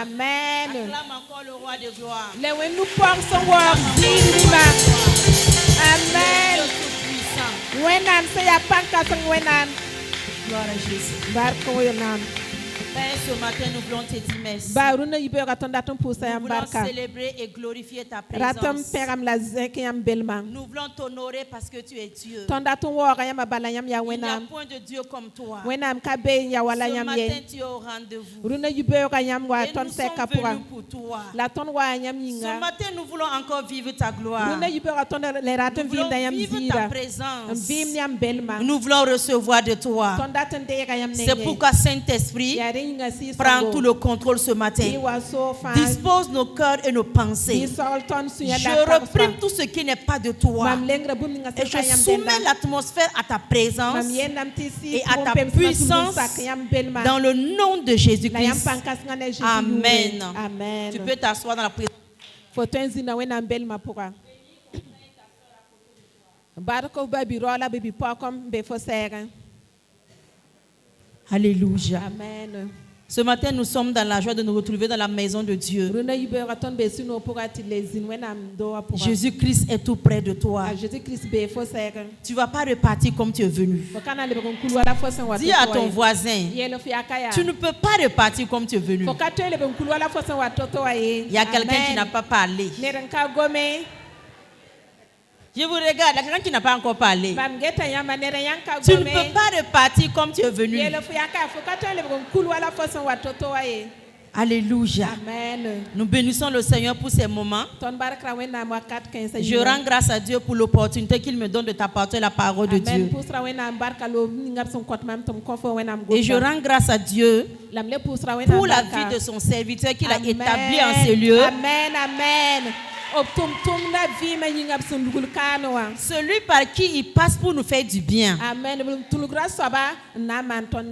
Amen. Acclame encore le roi de gloire. Lewe nous pensons voir Dilima. Amen. Dieu tout-puissant. Wenan se ya panka sang wenan. Gloire à Jésus. Barko wenan. Père, ce matin, nous voulons te dire merci. Baruna yibe ratonda ton pousa Nous yam voulons barka. célébrer et glorifier ta Ratom présence. peram la zek yam belman. Nous voulons t'honorer parce que tu es Dieu. Tonda ton wora yam abala yam ya Il n'y a wenam. point de Dieu comme toi. Wenam kabe ya wala Ce yam matin, ye. tu es au rendez-vous. Runa yibe yam wa Et ton nous se sommes kapura. venus pour toi. La ton wa yam Ce yinga. matin, nous voulons encore vivre ta gloire. Runa yibe ratonda le raton Nous voulons vinda yam vivre ta zira. présence. Vim yam belman. Nous voulons recevoir de toi. Tonda ton de yam C'est pourquoi Saint-Esprit, ya ringa si prends tout le contrôle ce matin. Dispose nos cœurs et nos pensées. Je reprime tout ce qui n'est pas de toi. Et je soumets l'atmosphère à ta présence et à ta puissance dans le nom de Jésus-Christ. Amen. Amen. Tu peux t'asseoir dans la présence. Alléluia. Amen. Ce matin, nous sommes dans la joie de nous retrouver dans la maison de Dieu. Jésus-Christ est tout près de toi. Tu ne vas pas repartir comme tu es venu. Dis à ton voisin, tu ne peux pas repartir comme tu es venu. Il y a quelqu'un qui n'a pas parlé. Je vous regarde, il y a quelqu'un qui n'a pas encore parlé. Tu ne peux pas repartir comme tu es venu. Alléluia. Amen. Nous bénissons le Seigneur pour ces moments. Je rends grâce à Dieu pour l'opportunité qu'il me donne de t'apporter la parole de Dieu. Et je rends grâce à Dieu pour la vie de son serviteur qu'il a établi en ces lieux. Amen, amen. Celui par qui il passe pour nous faire du bien. Amen.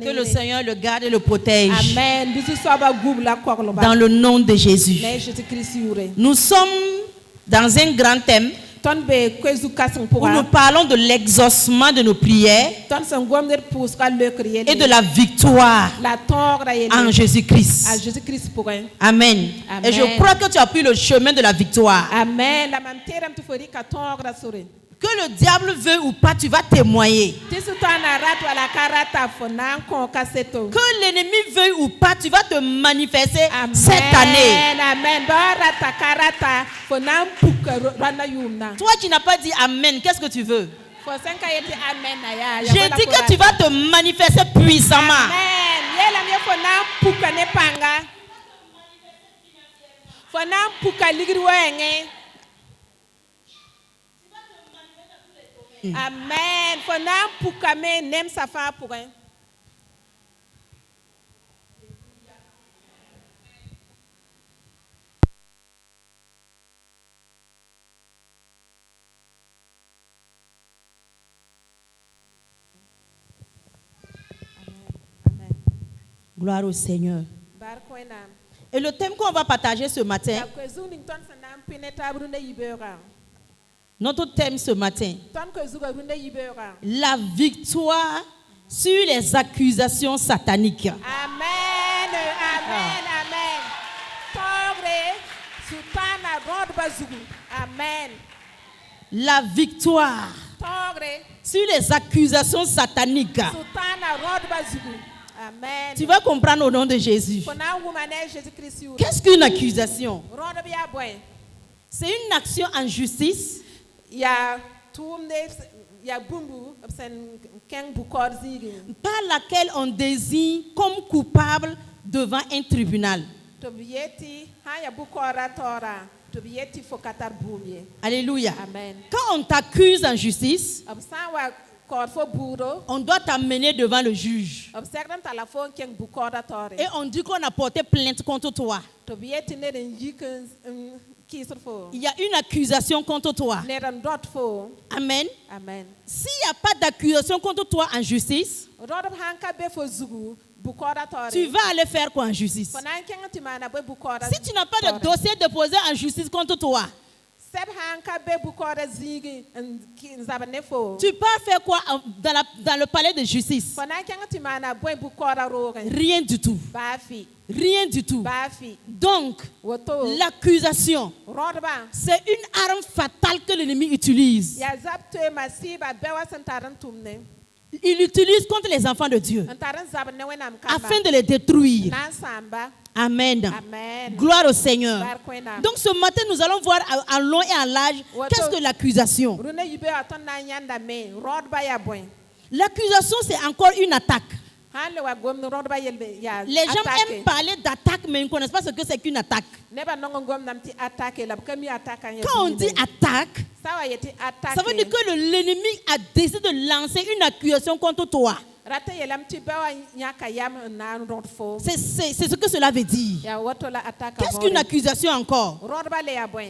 Que le Seigneur le garde et le protège. Amen. Dans le nom de Jésus. Nous sommes dans un grand thème où nous parlons de l'exaucement de nos prières et de la victoire en Jésus-Christ. Amen. Et je crois que tu as pris le chemin de la victoire. Amen. Que le diable veut ou pas, tu vas témoigner. Que l'ennemi veuille ou pas, tu vas te manifester cette année. Toi qui n'as pas dit Amen, qu'est-ce que tu veux? J'ai dit que tu vas te manifester puissamment. Amen. Gloire au Seigneur. Et le thème qu'on va partager ce matin, notre thème ce matin, la victoire sur les accusations sataniques. Amen, amen, amen. Amen. La victoire sur les accusations sataniques. Amen. Tu vas comprendre au nom de Jésus. Qu'est-ce qu'une accusation? C'est une action en justice par laquelle on désigne comme coupable devant un tribunal. Alléluia. Amen. Quand on t'accuse en justice, on doit t'amener devant le juge. Et on dit qu'on a porté plainte contre toi. Il y a une accusation contre toi. Amen. Amen. S'il n'y a pas d'accusation contre toi en justice, tu vas aller faire quoi en justice? Si tu n'as pas de dossier déposé en justice contre toi, Tu pars faire quoi dans le palais de justice? Rien du tout. Rien du tout. Donc, l'accusation, c'est une arme fatale que l'ennemi utilise. Il l'utilise contre les enfants de Dieu afin de les détruire. Amen. Gloire au Seigneur. Donc ce matin, nous allons voir en long et en large qu'est-ce que l'accusation. L'accusation, c'est encore une attaque. Les gens aiment parler d'attaque, mais ils ne connaissent pas ce que c'est qu'une attaque. Quand on dit attaque, ça veut dire que l'ennemi a décidé de lancer une accusation contre toi. C'est ce que cela veut dire. Qu'est-ce qu'une accusation encore?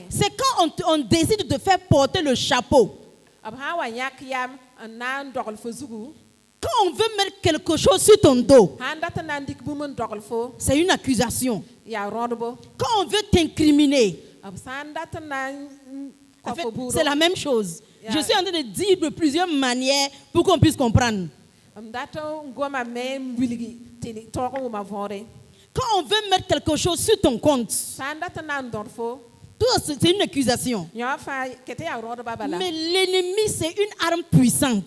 C'est quand on décide de faire porter le chapeau. Quand on veut mettre quelque chose sur ton dos, c'est une accusation. Quand on veut t'incriminer, en fait, c'est la même chose. Je suis en train de dire de plusieurs manières pour qu'on puisse comprendre. Quand on veut mettre quelque chose sur ton compte, c'est une accusation. Mais l'ennemi, c'est une arme puissante.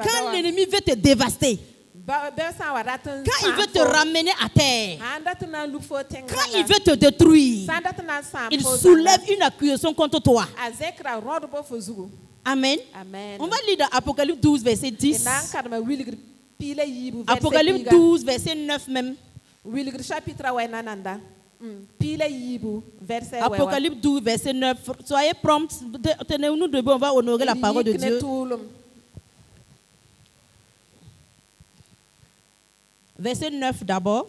Quand l'ennemi veut te dévaster, quand il veut te ramener à terre, quand il veut te détruire, il soulève une accusation contre toi. Amen. On va lire dans Apocalypse 12, verset 10. Apocalypse 12, verset 9 même. Apocalypse 12, verset 9. Soyez prompts. Tenez-nous debout, on va honorer la parole de Dieu. Verset 9 d'abord.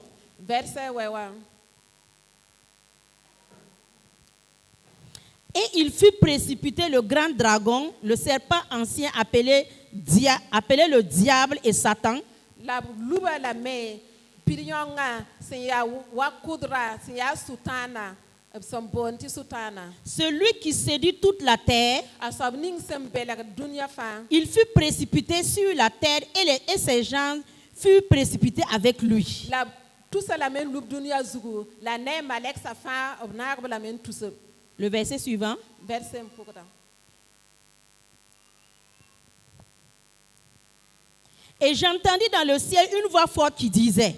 Et il fut précipité le grand dragon, le serpent ancien appelé le diable et Satan. Celui qui séduit toute la terre. Il fut précipité sur la terre et ses gens furent précipités avec lui. Le verset suivant. Et j'entendis dans le ciel une voix forte qui disait: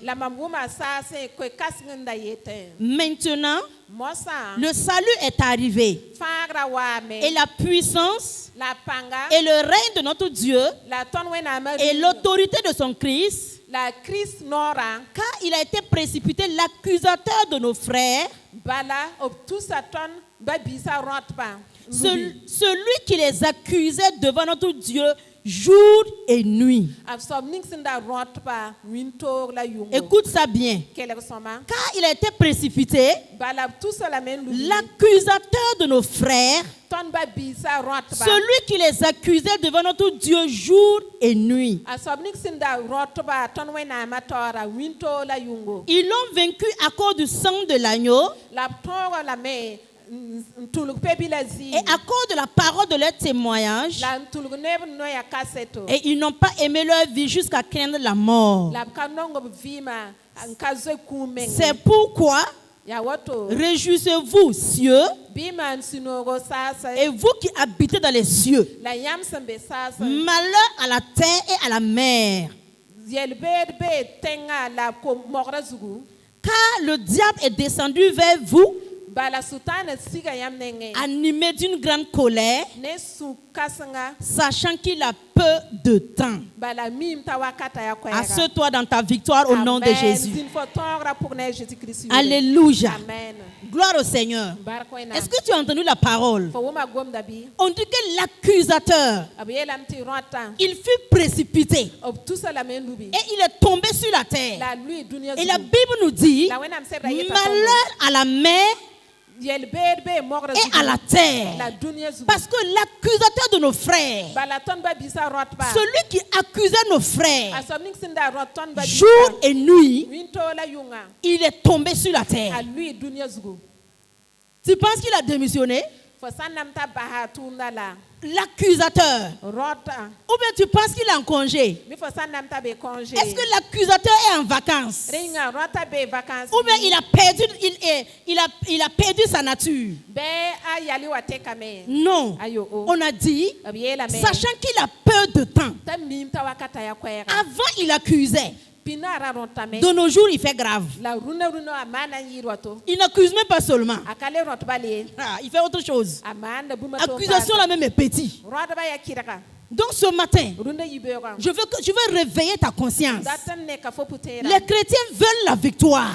Maintenant, le salut est arrivé, et la puissance, et le règne de notre Dieu, et l'autorité de son Christ, car il a été précipité l'accusateur de nos frères, celui qui les accusait devant notre Dieu jour et nuit. Écoute ça bien. Car il a été précipité l'accusateur de nos frères, celui qui les accusait devant notre Dieu jour et nuit. Ils l'ont vaincu à cause du sang de l'agneau et à cause de la parole de leur témoignage, et ils n'ont pas aimé leur vie jusqu'à craindre la mort. C'est pourquoi réjouissez-vous, cieux, et vous qui habitez dans les cieux. Malheur à la terre et à la mer, car le diable est descendu vers vous, animé d'une grande colère, sachant qu'il a peu de temps. Assieds-toi dans ta victoire au nom de Jésus. Alléluia. Amen. Gloire au Seigneur. Est-ce que tu as entendu la parole? On dit que l'accusateur, il fut précipité et il est tombé sur la terre. Et la Bible nous dit: malheur à la mer et à la terre, parce que l'accusateur de nos frères, celui qui accusait nos frères jour et nuit, il est tombé sur la terre. Tu penses qu'il a démissionné? L'accusateur. Ou bien tu penses qu'il est en congé? Est-ce que l'accusateur est en vacances? Ou bien il a perdu sa nature? Non. On a dit, sachant qu'il a peu de temps. Avant, il accusait. De nos jours, il fait grave. Il n'accuse même pas seulement. Il fait autre chose. L'accusation là même est petite. Donc ce matin, je veux réveiller ta conscience. Les chrétiens veulent la victoire.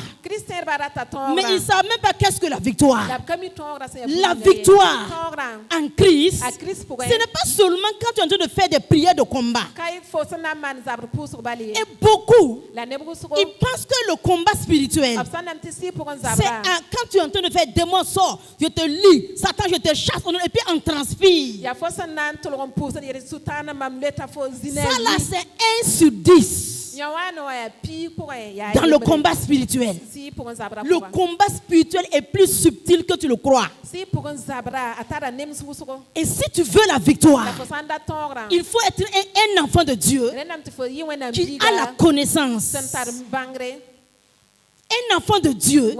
Mais ils ne savent même pas qu'est-ce que la victoire. La victoire en Christ, ce n'est pas seulement quand tu es en train de faire des prières de combat. Et beaucoup, ils pensent que le combat spirituel, c'est quand tu es en train de faire démon sort, je te lis, Satan, je te chasse, et puis on transpire. Ça là, c'est 1 sur 10 dans le combat spirituel. Le combat spirituel est plus subtil que tu le crois. Et si tu veux la victoire, il faut être un enfant de Dieu qui a la connaissance. Un enfant de Dieu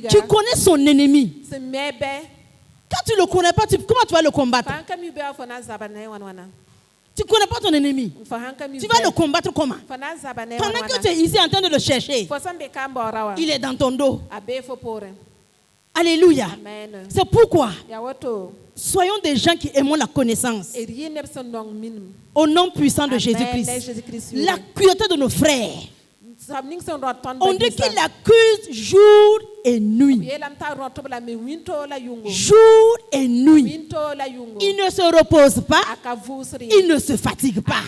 qui connaît son ennemi. Quand tu ne le connais pas, comment tu vas le combattre? Tu ne connais pas ton ennemi. Tu vas le combattre comment? Pendant que tu es ici en train de le chercher, il est dans ton dos. Alléluia. C'est pourquoi soyons des gens qui aimons la connaissance. Au nom puissant de Jésus-Christ. La cruauté de nos frères. On dit qu'il accuse jour et nuit. Jour et nuit. Il ne se repose pas. Il ne se fatigue pas.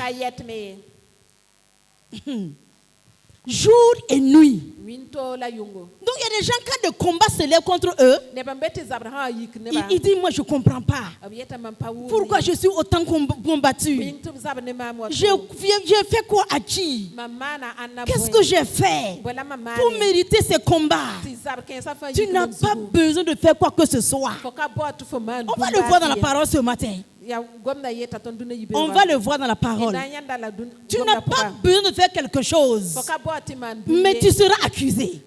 Jour et nuit. Donc il y a des gens, quand le combat se lève contre eux, ils disent, moi je ne comprends pas. Pourquoi je suis autant combattu? J'ai fait quoi à qui? Qu'est-ce que j'ai fait pour mériter ces combats? Tu n'as pas besoin de faire quoi que ce soit. On va le voir dans la parole ce matin. On va le voir dans la parole. Tu n'as pas besoin de faire quelque chose, mais tu seras accusé.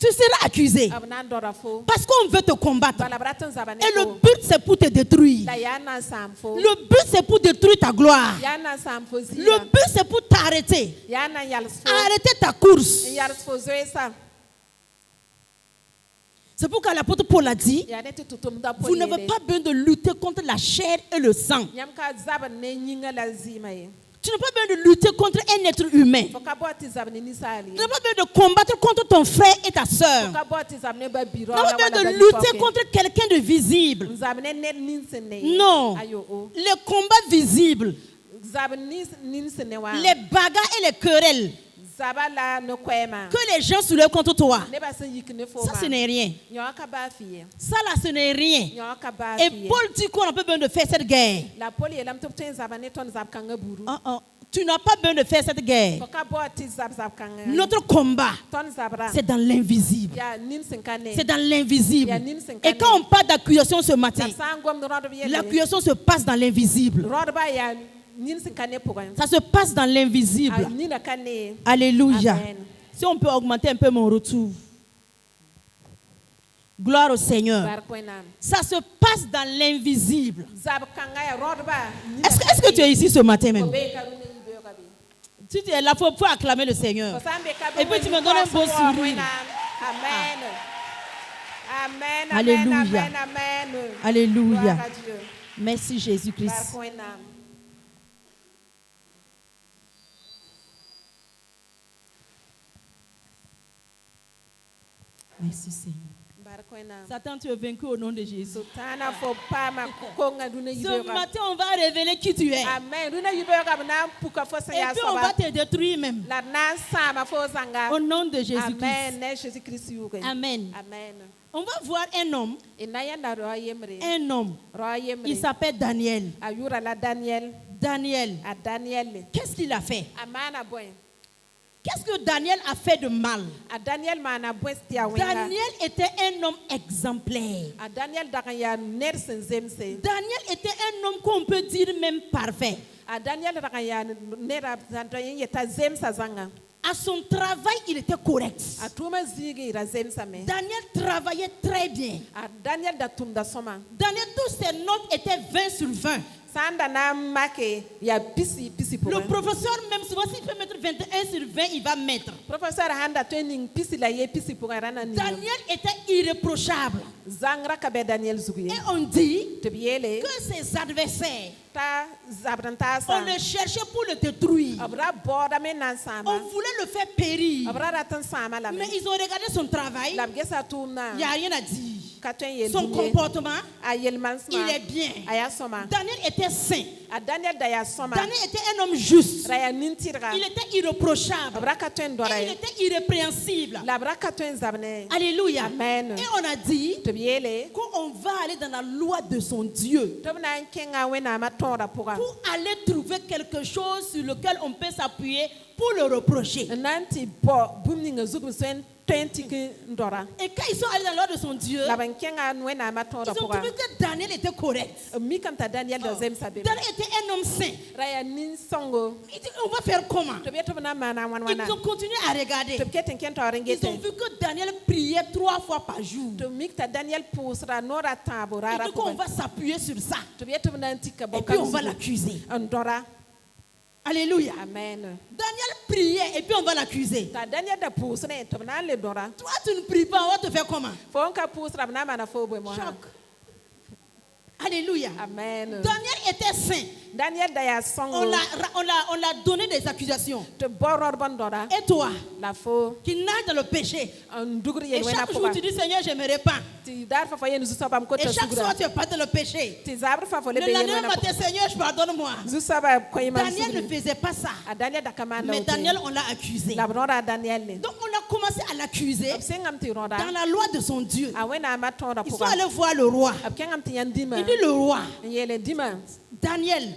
Tu seras accusé parce qu'on veut te combattre. Et le but, c'est pour te détruire. Le but, c'est pour détruire ta gloire. Le but, c'est pour t'arrêter. Arrêter ta course. C'est pourquoi l'apôtre Paul a dit, vous n'avez pas besoin de lutter contre la chair et le sang. Tu n'as pas besoin de lutter contre un être humain. Tu n'as pas besoin de combattre contre ton frère et ta soeur. Tu n'as pas besoin de lutter contre quelqu'un de visible. Non. Les combats visibles, les bagarres et les querelles que les gens soulèvent contre toi, ça ce n'est rien. Ça là ce n'est rien. Et Paul dit qu'on n'a pas besoin de faire cette guerre. Tu n'as pas besoin de faire cette guerre. Notre combat, c'est dans l'invisible. C'est dans l'invisible. Et quand on parle d'accusation ce matin, l'accusation se passe dans l'invisible. Ça se passe dans l'invisible. Alléluia. Amen. Si on peut augmenter un peu mon retour. Gloire au Seigneur. Ça se passe dans l'invisible. Est-ce que tu es ici ce matin même? Si tu es là, il faut acclamer le Seigneur. Et puis tu me donnes un beau sourire. Amen. Amen. Alléluia. Amen. Alléluia. Merci Jésus-Christ. Merci Seigneur. Satan, tu es vaincu au nom de Jésus. Ce matin, on va révéler qui tu es. Et puis on va te détruire même. Au nom de Jésus-Christ. Amen. On va voir un homme. Il s'appelle Daniel. Daniel. Qu'est-ce qu'il a fait? qu'est-ce que Daniel a fait de mal? Daniel était un homme exemplaire. Daniel était un homme qu'on peut dire même parfait. À son travail, il était correct. Daniel travaillait très bien. Daniel, tous ses notes étaient 20 sur 20. Le professeur, même souvent, s'il peut mettre 21 sur 20, il va mettre. Daniel était irréprochable. Et on dit que ses adversaires, on le cherchait pour le détruire. On voulait le faire périr. Mais ils ont regardé son travail. Il n'y a rien à dire. Son comportement, il est bien. Daniel était saint. Daniel était un homme juste. Il était irréprochable. Et il était irrépréhensible. Alléluia. Amen. Et on a dit qu'on va aller dans la loi de son Dieu pour aller trouver quelque chose sur lequel on peut s'appuyer pour le reprocher. Et quand ils sont allés dans la loi de son Dieu, ils ont trouvé que Daniel était correct. Daniel était un homme saint. On va faire comment? Ils ont continué à regarder. Ils ont vu que Daniel priait 3 fois par jour. Et donc on va s'appuyer sur ça. Et puis on va l'accuser. Alléluia. Amen. Daniel priait et puis on va l'accuser. Toi, tu ne pries pas, on va te faire comment? Choc. Alléluia. Amen. Daniel était saint. On l'a donné des accusations. Et toi, qui nage dans le péché, et chaque jour tu dis Seigneur, je me répands. Et chaque soir tu es pas dans le péché. Le lendemain matin, Seigneur, pardonne-moi. Daniel ne faisait pas ça. Mais Daniel, on l'a accusé. Donc on a commencé à l'accuser dans la loi de son Dieu. Ils sont allés voir le roi. Il dit le roi, Daniel,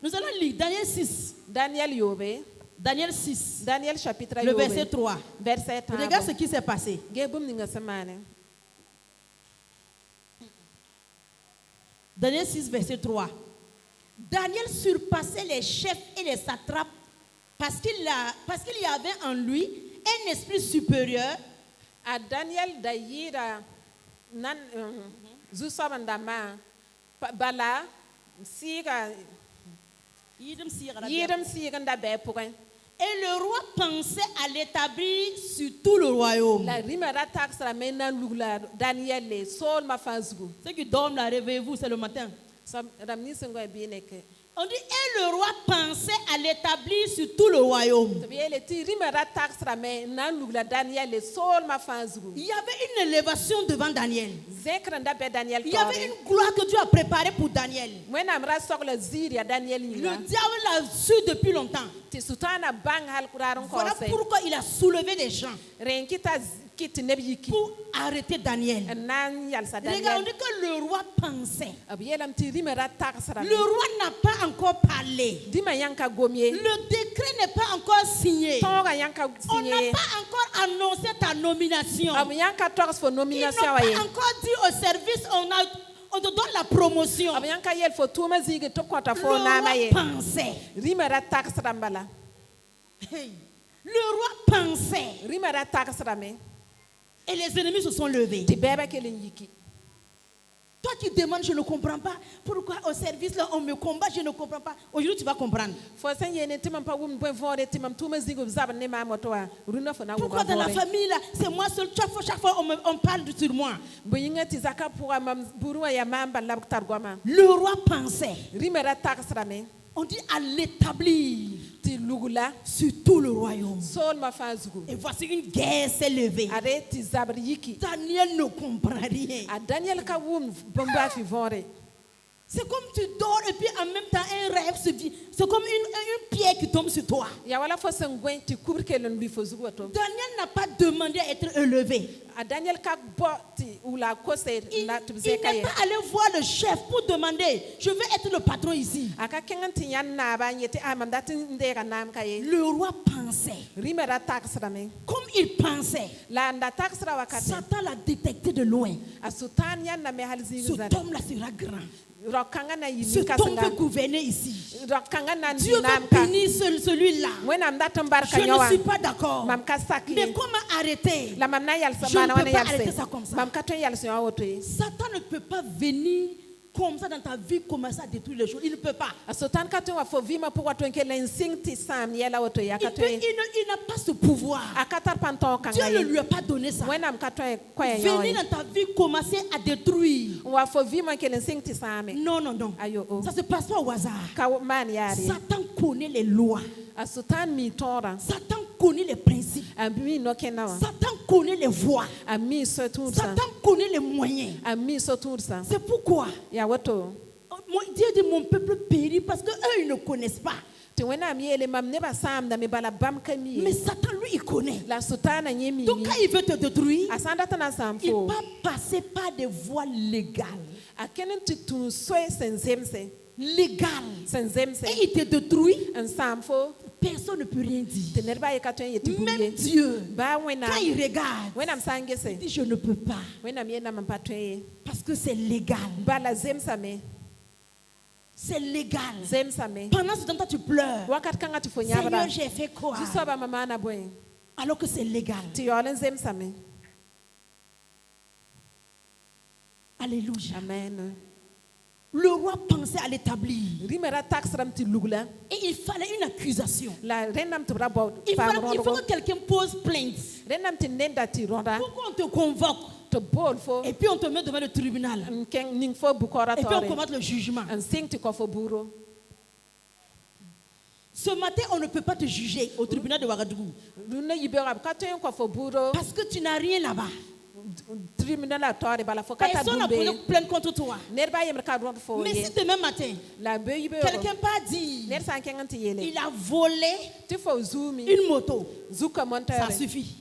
nous allons lire Daniel 6. Daniel 6, chapitre le verset 3. Regarde ce qui s'est passé. Daniel 6, verset 3. Daniel surpassait les chefs et les satrapes parce qu'il y avait en lui un esprit supérieur. À Daniel d'ailleurs, bala sira et le roi pensait à l'établir sur tout le royaume. Ceux qui dorment là, réveillez-vous, c'est le matin. On dit, et le roi pensait à l'établir sur tout le royaume. Il y avait une élévation devant Daniel. Il y avait une gloire que Dieu a préparée pour Daniel. Le diable l'a su depuis longtemps. Voilà pourquoi il a soulevé des gens pour arrêter Daniel. Regardez que le roi pensait. Le roi n'a pas encore parlé. Le décret n'est pas encore signé. On n'a pas encore annoncé ta nomination. Ils n'ont pas encore dit au service, on te donne la promotion. Le roi pensait. Le roi pensait. Et les ennemis se sont levés. Toi qui demandes, je ne comprends pas. Pourquoi au service là on me combat, je ne comprends pas. Aujourd'hui tu vas comprendre. Pourquoi dans la famille là, c'est moi seul. Chaque fois on parle sur moi. Le roi pensait. On dit à l'établir sur tout le royaume. Et voici une guerre s'est levée. Daniel ne comprend rien. C'est comme tu dors et puis en même temps un rêve se vit. C'est comme une pierre qui tombe sur toi. Daniel n'a pas demandé à être élevé. Il n'est pas allé voir le chef pour demander, je veux être le patron ici. Le roi pensait. Comme il pensait, Satan l'a détecté de loin. Cet homme-là sera grand. Cet homme veut gouverner ici. Dieu veut bénir celui-là. Je ne suis pas d'accord. Mais comment arrêter? Je ne peux pas arrêter ça comme ça. Satan ne peut pas venir comme ça dans ta vie, commencer à détruire les choses. Il ne peut pas. Il n'a pas ce pouvoir. Dieu ne lui a pas donné ça. Venir dans ta vie, commencer à détruire. Non, non, non. Ça ne se passe pas au hasard. Satan connaît les lois. Satan connaît les principes. Satan connaît les voies. Satan connaît les moyens. C'est pourquoi Dieu dit mon peuple périt parce qu'eux ils ne connaissent pas. Mais Satan lui il connaît. Donc quand il veut te détruire, il va passer par des voies légales. Et il te détruit. Personne ne peut rien dire. Même Dieu, quand il regarde, il dit je ne peux pas. Parce que c'est légal. C'est légal. Pendant ce temps, tu pleures. Seigneur, j'ai fait quoi? Alors que c'est légal. Alléluia. Amen. Le roi pensait à l'établir. Et il fallait une accusation. Il faut que quelqu'un pose plainte. Pourquoi on te convoque? Et puis on te met devant le tribunal. Et puis on commence le jugement. Ce matin, on ne peut pas te juger au tribunal de Ouagadougou. Parce que tu n'as rien là-bas. Personne n'a pris plainte contre toi. Mais si demain matin, quelqu'un pas dit, il a volé une moto, ça suffit.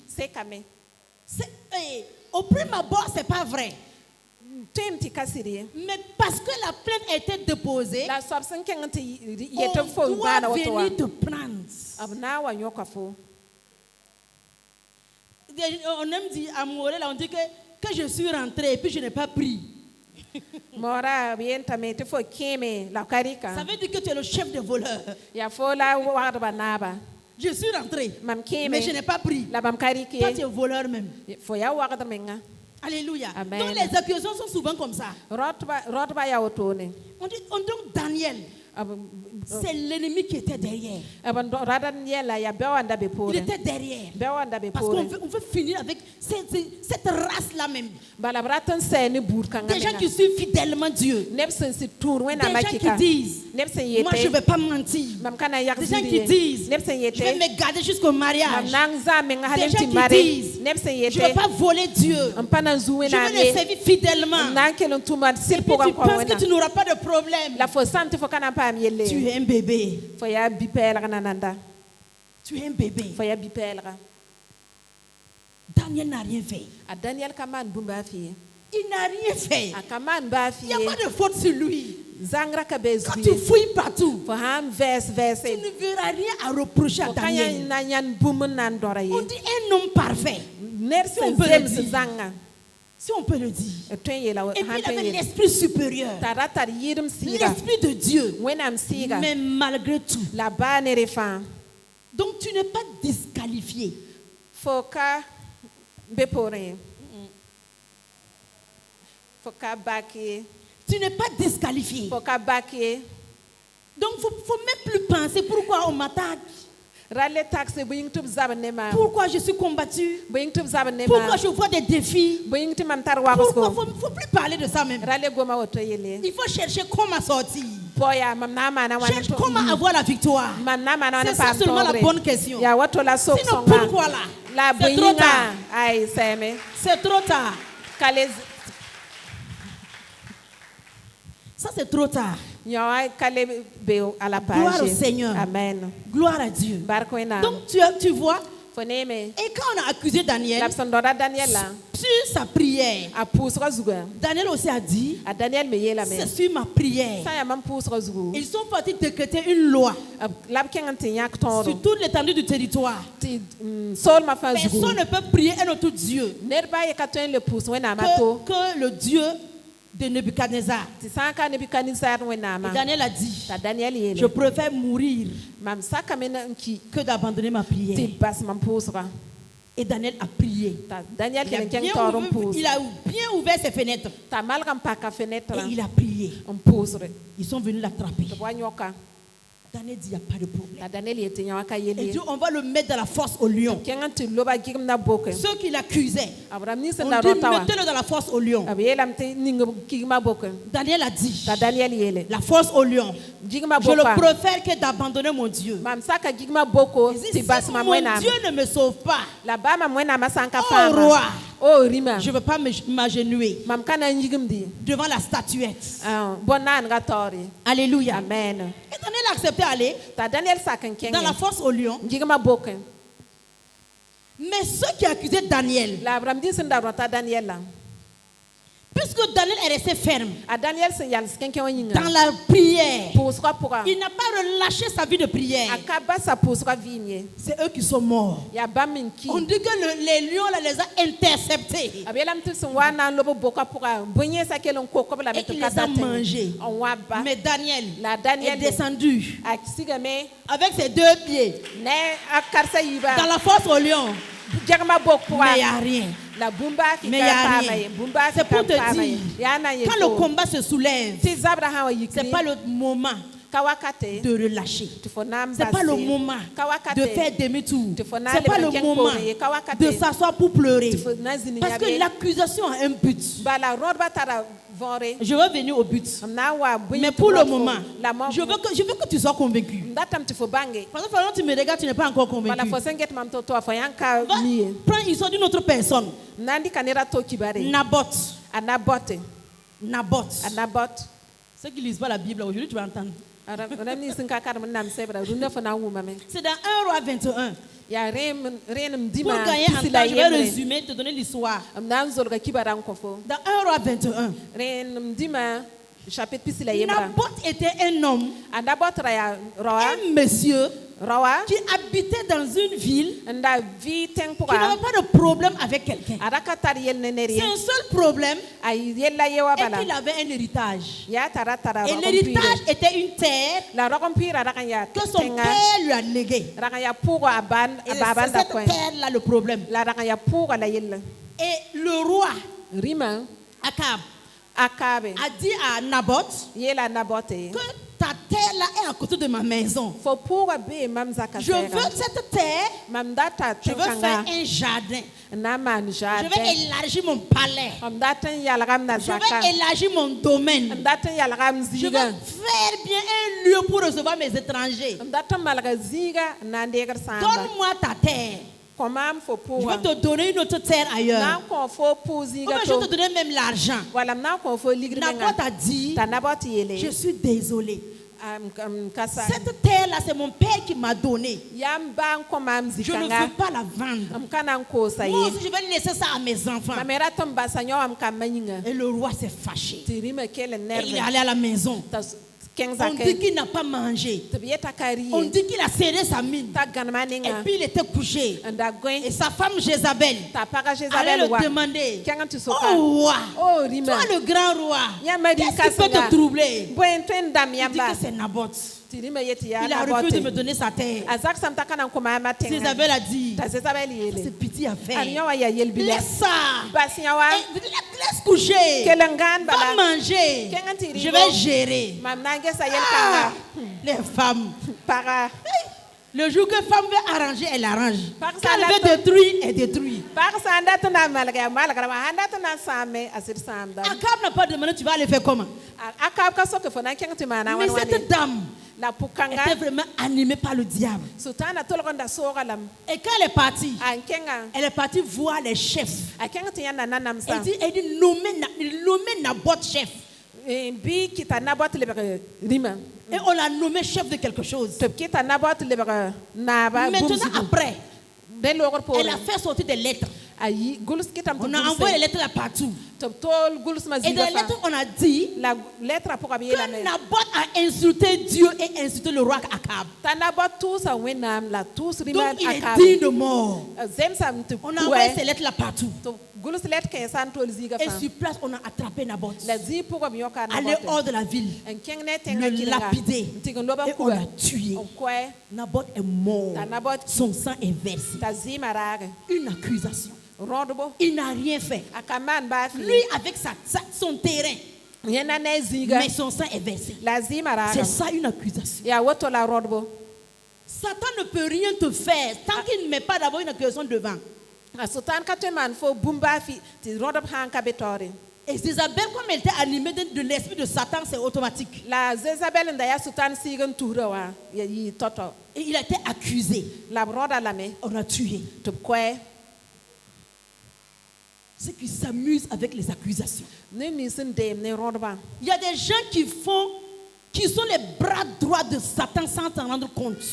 Au premier abord, ce n'est pas vrai. Mais parce que la plainte a été déposée, on doit venir te prendre. On aime dire à Morel, on dit que je suis rentré et puis je n'ai pas pris. Ça veut dire que tu es le chef des voleurs. Je suis rentré, mais je n'ai pas pris. Toi, tu es voleur même. Alléluia. Amen. Donc les accusations sont souvent comme ça. On dit Daniel. C'est l'ennemi qui était derrière. Il était derrière. Parce qu'on veut finir avec cette race-là même. Des gens qui suivent fidèlement Dieu. Des gens qui disent, moi je ne vais pas mentir. Des gens qui disent, je vais me garder jusqu'au mariage. Des gens qui disent, je ne vais pas voler Dieu. Je vais le servir fidèlement. Et puis tu penses que tu n'auras pas de problème. Tu es un bébé. Tu es un bébé. Daniel n'a rien fait. Il n'a rien fait. Il n'y a pas de faute sur lui. Quand tu fouilles partout, tu ne verras rien à reprocher à Daniel. On dit un homme parfait. Si on peut le dire. Et puis il avait l'esprit supérieur. L'esprit de Dieu. Mais malgré tout. Donc tu n'es pas disqualifié. Tu n'es pas disqualifié. Donc il ne faut même plus penser pourquoi on m'attaque. Pourquoi je suis combattu? Pourquoi je vois des défis? Pourquoi il ne faut plus parler de ça même. Il faut chercher comment sortir. Cherche comment avoir la victoire. C'est ça seulement la bonne question. Sinon pourquoi là? C'est trop tard. C'est trop tard. Ça, c'est trop tard. Gloire au Seigneur. Amen. Gloire à Dieu. Donc, tu vois, et quand on a accusé Daniel sur sa prière, Daniel aussi a dit, c'est sur ma prière. Ils sont partis décréter une loi sur toute l'étendue du territoire. Personne ne peut prier un autre Dieu que le Dieu de Nebuchadnezzar. Et Daniel a dit, je préfère mourir que d'abandonner ma prière. Et Daniel a prié. Il a bien ouvert ses fenêtres. Et il a prié. Ils sont venus l'attraper. Daniel dit, il n'y a pas de problème. Et Dieu, on va le mettre dans la fosse au lion. Ceux qui l'accusaient, on dit, mettez-le dans la fosse au lion. Daniel a dit, la fosse au lion, je le préfère que d'abandonner mon Dieu. Si mon Dieu ne me sauve pas, oh roi, je ne veux pas m'agenouiller devant la statuette. Alléluia. Amen. Et Daniel a accepté d'aller dans la fosse au lion. Mais ceux qui accusaient Daniel, puisque Daniel est resté ferme dans la prière, il n'a pas relâché sa vie de prière. C'est eux qui sont morts. On dit que les lions là, les a interceptés. Et il les a mangés. Mais Daniel est descendu avec ses 2 pieds dans la fosse au lion. Mais il n'y a rien. Mais il n'y a rien. C'est pour te dire, quand le combat se soulève, ce n'est pas le moment de relâcher. Ce n'est pas le moment de faire demi-tour. Ce n'est pas le moment de s'asseoir pour pleurer. Parce que l'accusation a un but. Je veux venir au but. Mais pour le moment, je veux que tu sois convaincu. Parce que pendant que tu me regardes, tu n'es pas encore convaincu. Prends l'histoire d'une autre personne. Naboth. Ceux qui ne lisent pas la Bible, aujourd'hui tu vas entendre. C'est dans 1 Roi 21. Pour gagner en temps, je vais résumer, te donner l'histoire. Dans 1 Roi 21, Naboth était un homme, un monsieur qui habitait dans une ville qui n'avait pas de problème avec quelqu'un. C'est un seul problème et qu'il avait un héritage. Et l'héritage était une terre que son père lui a léguée. Et c'est cette terre-là le problème. Et le roi Akab a dit à Naboth que ta terre là est à côté de ma maison. Je veux cette terre, je veux faire un jardin. Je vais élargir mon palais. Je vais élargir mon domaine. Je veux faire bien un lieu pour recevoir mes étrangers. Donne-moi ta terre. Je vais te donner une autre terre ailleurs. Je vais te donner même l'argent. Naboth a dit, je suis désolé. Cette terre-là, c'est mon père qui m'a donné. Je ne veux pas la vendre. Moi aussi, je vais laisser ça à mes enfants. Et le roi s'est fâché. Et il est allé à la maison. On dit qu'il n'a pas mangé. On dit qu'il a serré sa mine. Et puis il était couché. Et sa femme Jézabel allait le demander, oh roi, toi le grand roi, qu'est-ce qui peut te troubler? Il dit que c'est Naboth. Il a refusé de me donner sa terre. Jézabel a dit, c'est pitié à faire. Laisse ça. Laisse coucher. Va manger. Je vais gérer. Les femmes. Le jour que femme veut arranger, elle arrange. Quand elle veut détruire, elle détruit. Akab n'a pas demandé, tu vas aller faire comment? Mais cette dame était vraiment animée par le diable. Et quand elle est partie voir les chefs. Elle dit nommez Naboth chef. Et on l'a nommé chef de quelque chose. Maintenant, après, elle a fait sortir des lettres. On a envoyé les lettres là partout. Et dans les lettres, on a dit que Naboth a insulté Dieu et insulté le roi Akab. Donc il est digne de mort. On a envoyé ces lettres là partout. Et sur place, on a attrapé Naboth. Allé hors de la ville. Le lapider. Et on l'a tué. Naboth est mort. Son sang est versé. Une accusation. Il n'a rien fait. Lui, avec son terrain. Mais son sang est versé. C'est ça une accusation. Satan ne peut rien te faire tant qu'il ne met pas d'abord une accusation devant. Et Jézabel, comme elle était animée de l'esprit de Satan, c'est automatique. Et il a été accusé. On a tué. Ceux qui s'amusent avec les accusations. Il y a des gens qui sont les bras droits de Satan sans s'en rendre compte.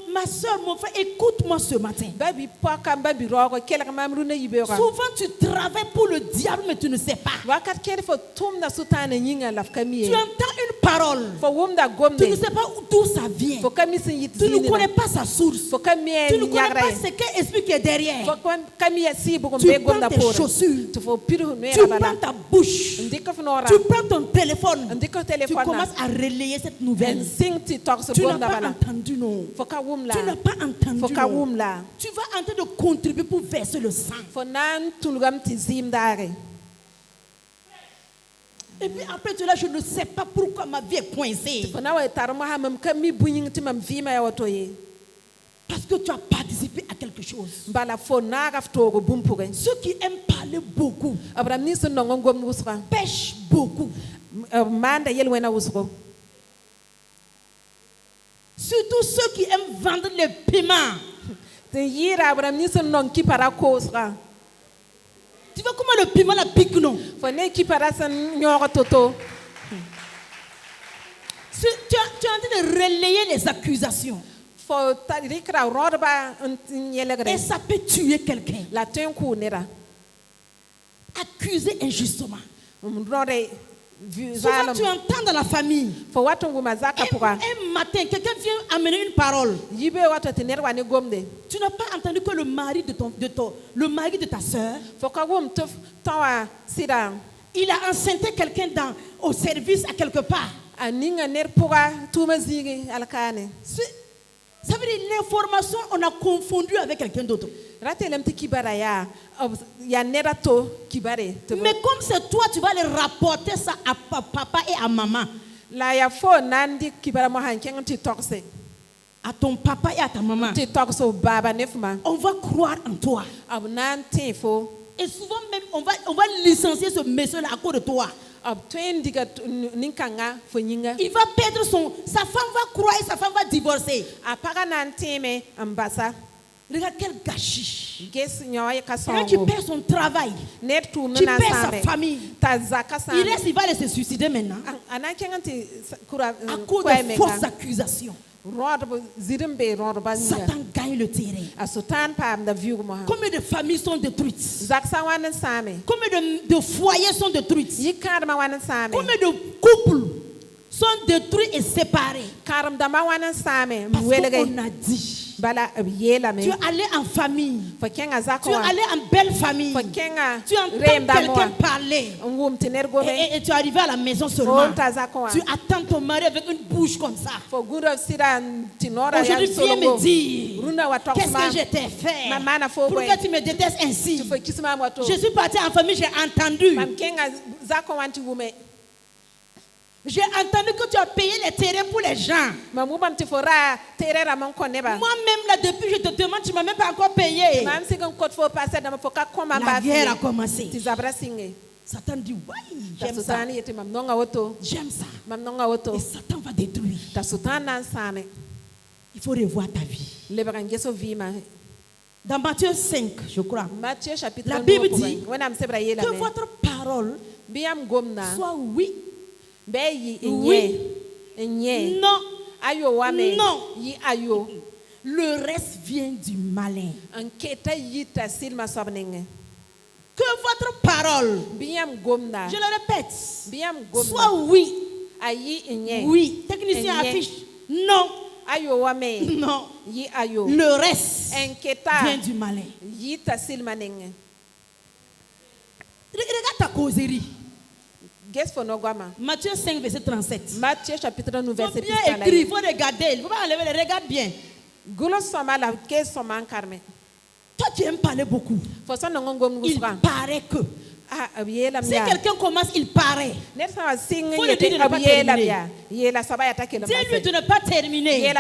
Ma soeur, mon frère, écoute-moi ce matin. Souvent tu travailles pour le diable mais tu ne sais pas. Tu entends une parole. Tu ne sais pas d'où ça vient. Tu ne connais pas sa source. Tu ne connais pas ce qu'est l'esprit qui est derrière. Tu prends tes chaussures. Tu prends ta bouche. Tu prends ton téléphone. Tu commences à relayer cette nouvelle. Tu n'as pas entendu, non. Tu n'as pas entendu, non. Tu vas en train de contribuer pour verser le sang. Et puis après cela, je ne sais pas pourquoi ma vie est coincée. Parce que tu as participé à quelque chose. Ceux qui aiment parler beaucoup pêchent beaucoup. Surtout ceux qui aiment vendre les piments. Tu vois comment le piment la pique, non? Tu es en train de relayer les accusations. Et ça peut tuer quelqu'un. Accusé injustement. Souvent tu entends dans la famille. Un matin, quelqu'un vient amener une parole. Tu n'as pas entendu que le mari de ta soeur, il a enceinté quelqu'un au service à quelque part. Ça veut dire l'information, on a confondu avec quelqu'un d'autre. Mais comme c'est toi, tu vas les rapporter ça à papa et à maman. À ton papa et à ta maman. On va croire en toi. Et souvent même, on va licencier ce monsieur-là à cause de toi. Il va perdre sa femme va croire et sa femme va divorcer. Regarde quel gâchis. Quand tu perds son travail, tu perds sa famille. Il va aller se suicider maintenant. À cause de fausses accusations. Satan gagne le terrain. Combien de familles sont détruites? Combien de foyers sont détruits? Combien de couples sont détruits et séparés? Parce qu'on a dit. Tu es allé en famille. Tu es allé en belle famille. Tu entends quelqu'un parler. Et tu es arrivé à la maison seulement. Tu attends ton mari avec une bouche comme ça. Aujourd'hui, viens me dire qu'est-ce que je t'ai fait. Pourquoi tu me détestes ainsi? Je suis partie en famille, j'ai entendu. J'ai entendu que tu as payé les terrains pour les gens. Moi-même, là, depuis je te demande, tu ne m'as même pas encore payé. La guerre a commencé. Satan dit, oui, j'aime ça. J'aime ça. Et Satan va détruire. Il faut revoir ta vie. Dans Matthieu 5, je crois, Matthieu chapitre la Bible dit que votre parole soit oui, oui, non, non. Le reste vient du malin. Que votre parole, je le répète, soit oui, oui. Technicien affiche non. Non. Le reste vient du malin. Regarde ta causerie. Matthieu 5, verset 37. Matthieu chapitre 9, verset 37. Il faut bien écrire, il faut regarder. Il ne faut pas enlever, regarde bien. Toi, tu aimes parler beaucoup. Il paraît que. Si quelqu'un commence, il paraît. Il faut le dire de ne pas terminer. Dis-lui de ne pas terminer. Il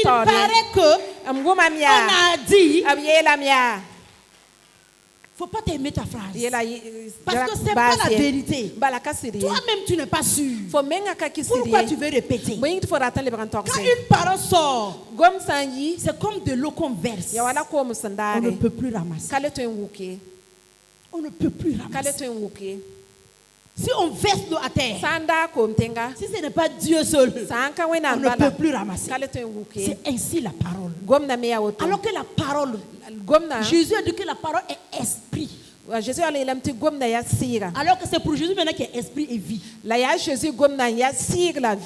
paraît que on a dit. Il ne faut pas t'aimer ta phrase. Parce que ce n'est pas la vérité. Toi-même, tu n'es pas sûr. Pourquoi tu veux répéter? Quand une parole sort, c'est comme de l'eau qu'on verse. On ne peut plus ramasser. On ne peut plus ramasser. Si on verse l'eau à terre, si ce n'est pas Dieu seul, on ne peut plus ramasser. C'est ainsi la parole. Alors que la parole, Jésus a dit que la parole est esprit. Alors que c'est pour Jésus maintenant qu'il y a esprit et vie.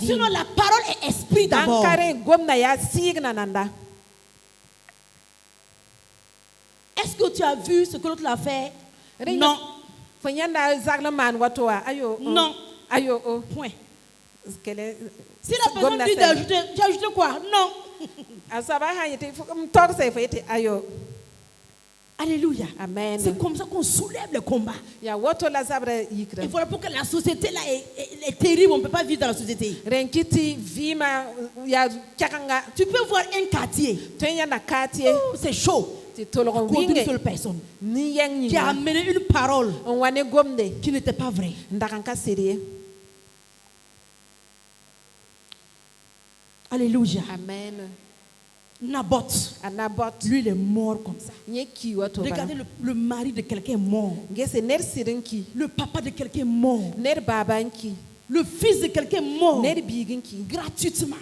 Sinon la parole est esprit d'abord. Est-ce que tu as vu ce que l'autre a fait? Non. Non. Point. Si la personne dit d'ajouter, tu as ajouté quoi? Non. Alléluia. Amen. C'est comme ça qu'on soulève le combat. Et voilà pourquoi la société là est terrible. On ne peut pas vivre dans la société. Tu peux voir un quartier. Oh, c'est chaud. Contre une seule personne qui a amené une parole qui n'était pas vraie. Alléluia. Amen. Naboth, lui il est mort comme ça. Regardez, le mari de quelqu'un est mort. Le papa de quelqu'un est mort. Le fils de quelqu'un est mort. Gratuitement.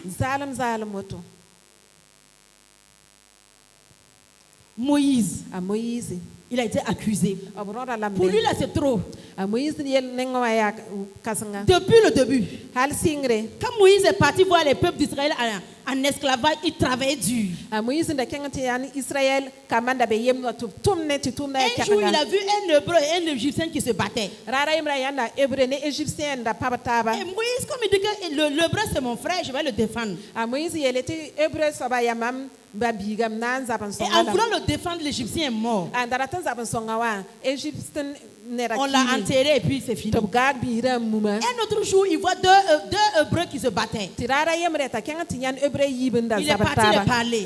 Moïse, il a été accusé. Pour lui là c'est trop. Depuis le début, quand Moïse est parti voir les peuples d'Israël en esclavage, il travaillait dur. Un jour, il a vu un Hébreu et un Égyptien qui se battaient. Et Moïse, comme il dit que l'Hébreu c'est mon frère, je vais le défendre. Et en voulant le défendre, l'Égyptien est mort. On l'a enterré et puis c'est fini. Un autre jour, il voit deux Hébreux qui se battaient. Il est parti les parler.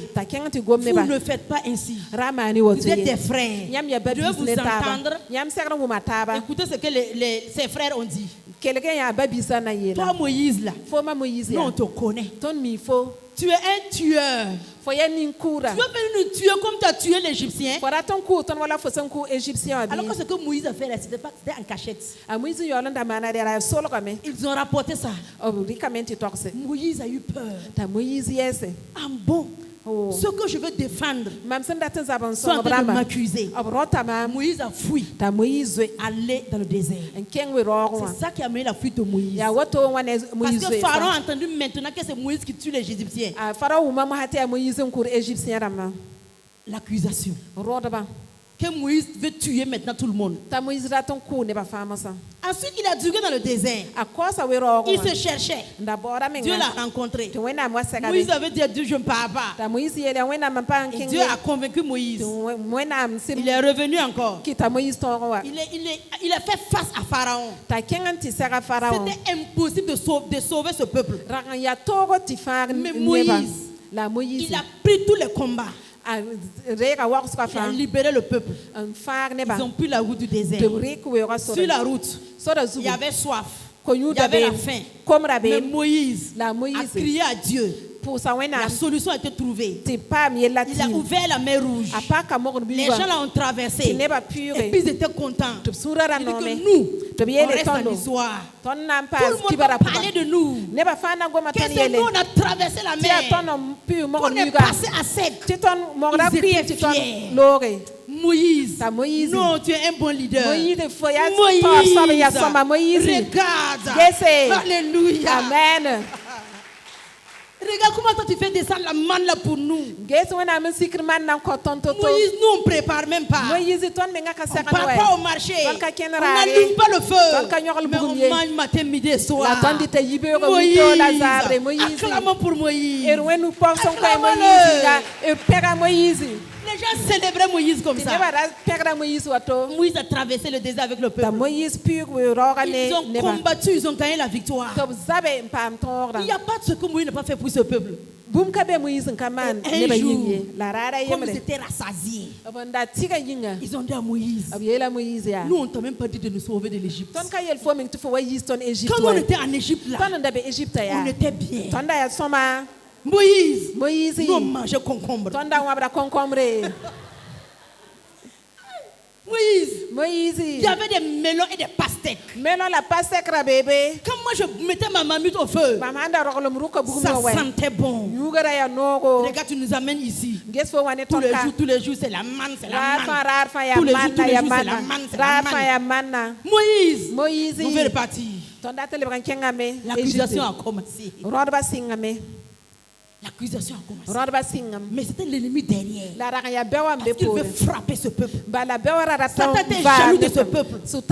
Vous ne faites pas ainsi. Vous êtes des frères. Dieu vous entendre. Écoutez ce que ses frères ont dit. Toi Moïse là, nous on te connaît. Tu es un tueur. Tu veux venir nous tuer comme tu as tué l'Égyptien. Alors que ce que Moïse a fait là, c'était en cachette. Ils ont rapporté ça. Moïse a eu peur. Ah bon? Ce que je veux défendre, sont en train de m'accuser. Moïse a fui, allé dans le désert. C'est ça qui a amené la fuite de Moïse. Parce que Pharaon a entendu maintenant que c'est Moïse qui tue les Égyptiens. L'accusation. Que Moïse veut tuer maintenant tout le monde. Ensuite, il a duré dans le désert. Il se cherchait. Dieu l'a rencontré. Moïse avait dit à Dieu, je ne pars pas. Et Dieu a convaincu Moïse. Il est revenu encore. Il a fait face à Pharaon. C'était impossible de sauver ce peuple. Mais Moïse, il a pris tous les combats. Il a libéré le peuple. Ils ont pris la route du désert. Sur la route, il y avait soif, il y avait la faim. Mais Moïse a crié à Dieu. La solution a été trouvée. Il a ouvert la mer Rouge. Les gens là ont traversé. Et puis ils étaient contents. Il dit que nous, on reste en histoire. Tout le monde va parler de nous. Que nous, on a traversé la mer. On est passé à sec. Ils étaient fiers. Moïse, non, tu es un bon leader. Moïse, regarde. Alléluia. Amen. Regarde comment toi tu fais descendre la manne là pour nous. Moïse, nous on prépare même pas. On ne part pas au marché. On n'allume pas le feu. Mais on mange matin, midi et soir. Moïse, acclamons pour Moïse. Acclamons-le. Les gens célébraient Moïse comme ça. Moïse a traversé le désert avec le peuple. Ils ont combattu, ils ont gagné la victoire. Il n'y a pas de ce que Moïse n'a pas fait pour ce peuple. Un jour, comme ils étaient rassasiés, ils ont dit à Moïse, nous on ne t'a même pas dit de nous sauver de l'Égypte. Quand on était en Égypte là, on était bien. Moïse, nous on mangeait concombre. Moïse, il y avait des melons et des pastèques. Quand moi je mettais ma mamite au feu, ça sentait bon. Regarde, tu nous amènes ici. Tous les jours, c'est la manne, c'est la manne. Tous les jours, c'est la manne, c'est la manne. Moïse, vous pouvez repartir. L'accusation a commencé. L'accusation a commencé. Mais c'était l'ennemi derrière. Parce qu'il veut frapper ce peuple. Satan était jaloux de ce peuple. S'il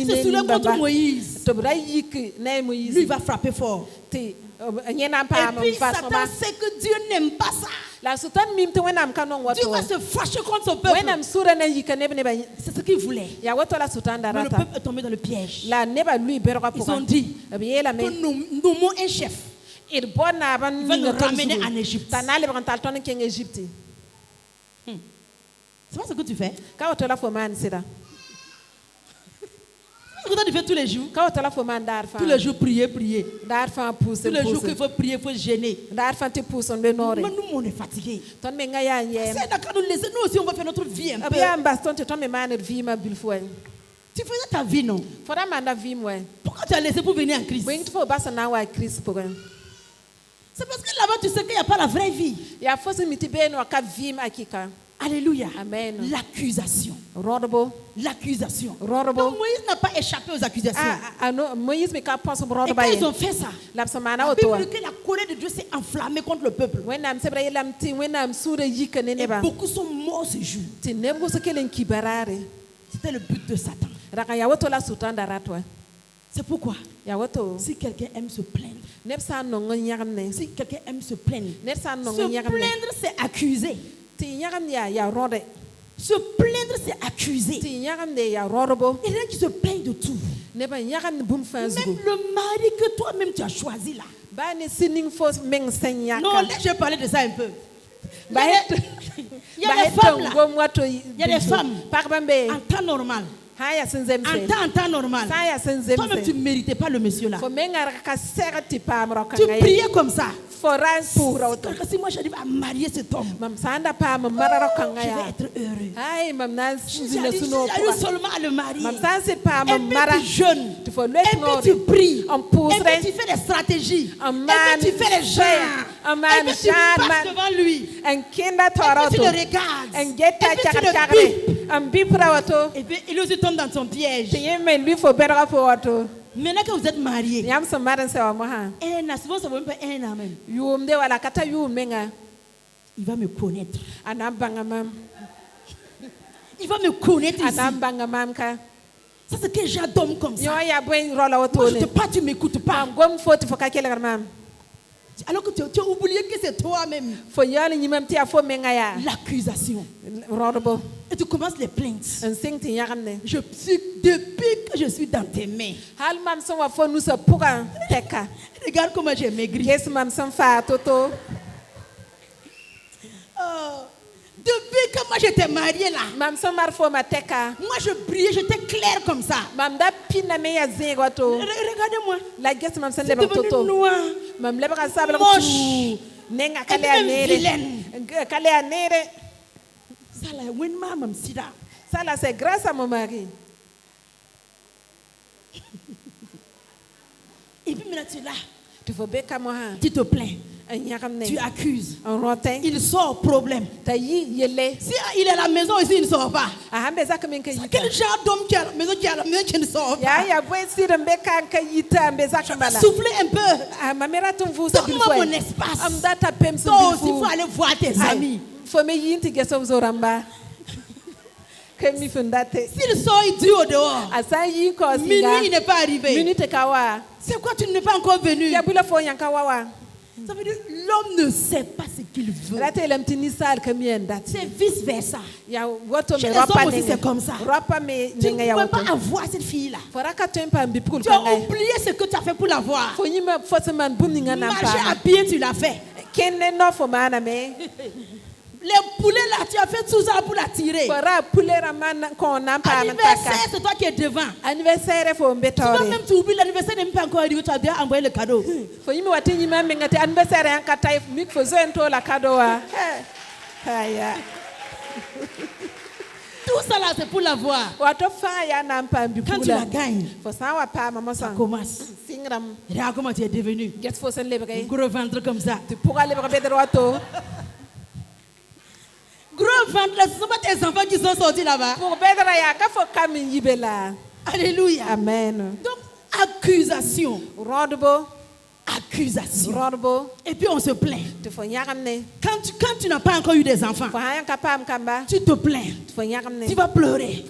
se soulève contre Moïse, lui il va frapper fort. Et puis Satan sait que Dieu n'aime pas ça. Dieu va se fâcher contre son peuple. C'est ce qu'il voulait. Mais le peuple est tombé dans le piège. Ils ont dit que nous nommons un chef. Il va nous ramener en Égypte. C'est pas ce que tu fais. C'est ce que tu fais tous les jours. Tous les jours, prier. Tous les jours qu'il faut prier, il faut gêner. Mais nous, on est fatigués. C'est d'accord, nous aussi, on va faire notre vie un peu. Tu faisais ta vie, non? Pourquoi tu as laissé pour venir en Christ? C'est parce que là-bas, tu sais qu'il n'y a pas la vraie vie. Alléluia. Amen. L'accusation. L'accusation. Donc Moïse n'a pas échappé aux accusations. Et quand ils ont fait ça, la Bible dit que la colère de Dieu s'est enflammée contre le peuple. Et beaucoup sont morts ce jour. C'était le but de Satan. C'est pourquoi, si quelqu'un aime se plaindre, si quelqu'un aime se plaindre, c'est accuser. Se plaindre, c'est accuser. Il y en a qui se plaignent de tout. Même le mari que toi-même tu as choisi là. Non, là je vais parler de ça un peu. Il y a des femmes là. Il y a des femmes en temps normal. En temps normal, toi-même tu ne méritais pas le monsieur là. Tu priais comme ça. Si moi j'arrive à marier cet homme, je vais être heureux. J'arrive seulement à le marier. Et puis tu jeûnes. Et puis tu pries. Et puis tu fais des stratégies. Et puis tu fais les gens. Et puis tu passes devant lui. Et puis tu le regardes. Et puis tu le bipes. Et puis il aussi tombe dans son piège. Maintenant que vous êtes mariés, un an, souvent ça ne vaut même pas un an même. Il va me connaître. Il va me connaître ici. Ça c'est que j'adore comme ça. Moi je te parle, tu ne m'écoutes pas. Alors que tu as oublié que c'est toi-même. L'accusation. Et tu commences les plaintes. Depuis que je suis dans tes mains. Regarde comment j'ai maigri. Depuis que moi j'étais mariée là, moi je priais, j'étais claire comme ça. Regardez-moi, c'est devenu noir. moche, vilaine. Ça là, c'est grâce à mon mari. Et puis maintenant tu es là. Tu te plains. Tu accuses. Il sort problème. Si il est à la maison ici, il ne sort pas. Quel genre d'homme qui est à la maison qui ne sort pas? Soufflez un peu. Donne-moi mon espace. Toi aussi, il faut aller voir tes amis. S'il sort, il dit au dehors. Minuit, il n'est pas arrivé. C'est quoi, tu n'es pas encore venu? Ça veut dire l'homme ne sait pas ce qu'il veut. C'est vice versa. Chez les hommes aussi, c'est comme ça. Tu ne pouvais pas avoir cette fille-là. Tu as oublié ce que tu as fait pour l'avoir. Marcher à pied, tu l'as fait. Les poulets là, tu as fait tout ça pour la tirer. Anniversaire, c'est toi qui es devant. Tu vas même t'oublier, l'anniversaire n'est même pas encore arrivé, tu as déjà envoyé le cadeau. Tout ça là, c'est pour l'avoir. Quand tu la gagnes, ça commence. Regarde comment tu es devenu. Gros ventre comme ça. Gros ventre, ce ne sont pas tes enfants qui sont sortis là-bas. Alléluia. Amen. Donc, accusation. Accusation. Et puis on se plaint. Quand tu n'as pas encore eu des enfants, tu te plains. Tu vas pleurer.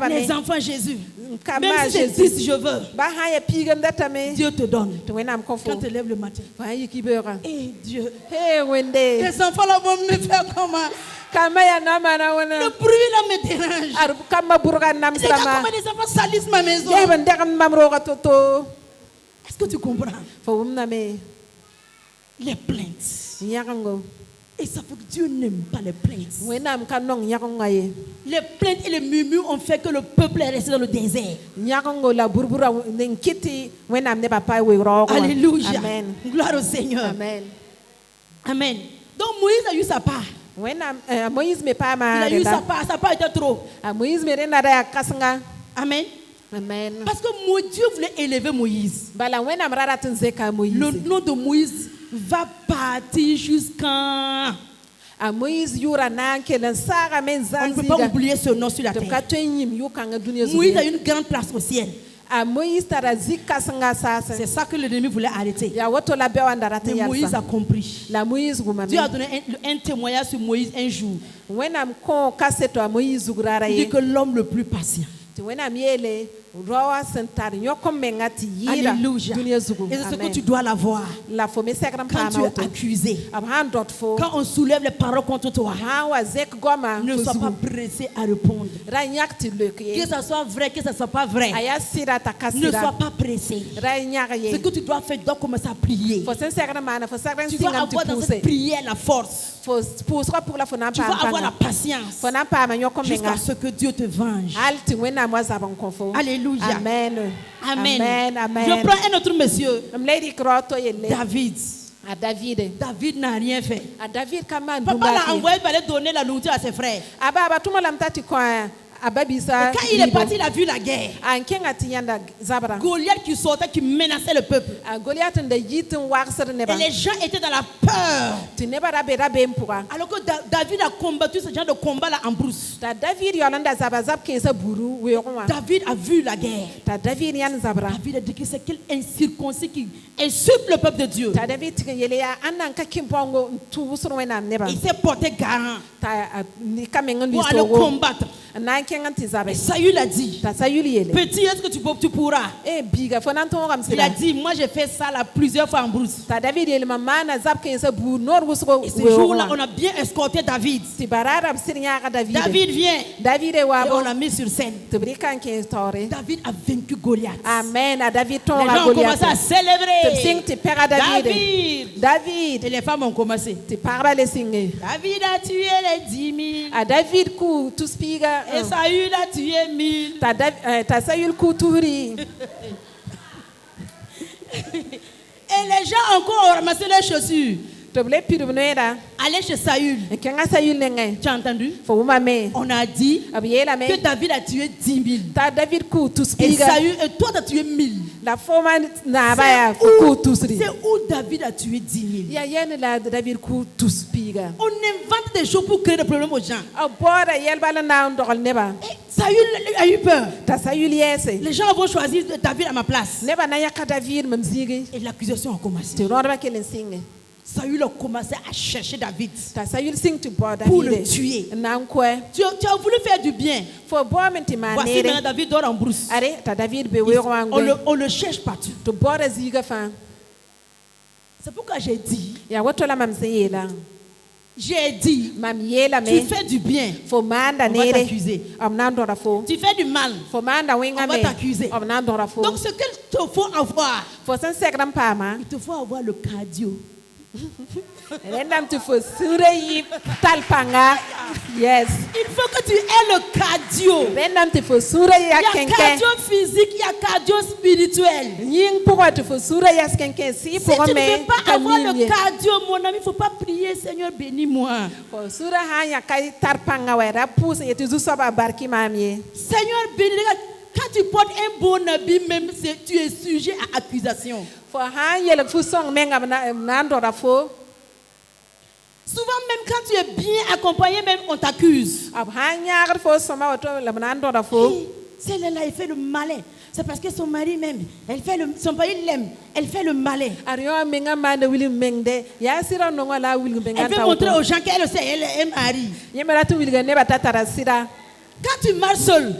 Les enfants Jésus. Même si c'est 10, je veux. Dieu te donne. Quand tu te lèves le matin. Et Dieu. Les enfants là vont me faire comment? Le bruit là me dérange. C'est comme les enfants salissent ma maison. Est-ce que tu comprends? Les plaintes. Et ça fait que Dieu n'aime pas les plaintes. Les plaintes et les murmures ont fait que le peuple est resté dans le désert. Alléluia. Amen. Gloire au Seigneur. Amen. Amen. Donc Moïse a eu sa part. Il a eu sa part. Sa part était trop. Amen. Amen. Parce que Dieu voulait élever Moïse. Le nom de Moïse va partir jusqu'à... On ne peut pas oublier ce nom sur la terre. Moïse a une grande place au ciel. C'est ça que l'ennemi voulait arrêter. Mais Moïse a compris. Dieu a donné un témoignage sur Moïse un jour. Il dit que l'homme le plus patient. Alléluia. Et c'est ce que tu dois l'avoir. Quand tu es accusé, quand on soulève les paroles contre toi, ne sois pas pressé à répondre. Que ça soit vrai, que ça ne soit pas vrai, ne sois pas pressé. Ce que tu dois faire, tu dois commencer à prier. Tu dois avoir dans cette prière la force. Tu vas avoir la patience jusqu'à ce que Dieu te venge. Alléluia. Amen. Amen. Amen. Amen. Je prends un autre monsieur. David. David n'a rien fait. Papa l'a envoyé pour aller donner la nourriture à ses frères. Quand il est parti, il a vu la guerre. Goliath qui sortait, qui menaçait le peuple. Et les gens étaient dans la peur. Alors que David a combattu ce genre de combat-là en brousse. David a vu la guerre. David a dit que c'est quel incirconcis qui insulte le peuple de Dieu. Il s'est porté garant pour aller combattre. Et Saül a dit, petit, est-ce que tu pourras? Il a dit, moi j'ai fait ça là plusieurs fois en brousse. Et ce jour-là, on a bien escorté David. David vient. Et on l'a mis sur scène. David a vaincu Goliath. Amen. Les gens ont commencé à célébrer. David. Et les femmes ont commencé. David a tué les 10 000. Et Saül a tué 1000. Et Et les gens encore ont ramassé leurs chaussures. Allez chez Saül. Tu as entendu? On a dit que David a tué 10 000. Et Saül, et toi tu as tué 1000. C'est où David a tué 10 000. On invente des choses pour créer des problèmes aux gens. Et Saül a eu peur. Les gens vont choisir David à ma place. Et l'accusation a commencé. Saül a commencé à chercher David pour le tuer. Tu as voulu faire du bien. Voici maintenant David dort en brousse. On le cherche partout. C'est pourquoi j'ai dit, tu fais du bien, on va t'accuser. Tu fais du mal, on va t'accuser. Donc ce qu'il te faut avoir, il te faut avoir le cardio. Yes. Il faut que tu aies le cardio. Il y a cardio physique, il y a cardio spirituel. Si tu ne veux pas avoir le cardio, mon ami, il ne faut pas prier, Seigneur, bénis-moi. Seigneur, bénis-moi. Quand tu portes un bon habit, même tu es sujet à accusation. Souvent, même quand tu es bien accompagné, même on t'accuse. Celle-là, elle fait le malin. C'est parce que son mari m'aime. Son mari l'aime. Elle fait le malin. Elle veut montrer aux gens qu'elle sait, elle aime Harry. Quand tu marches seul,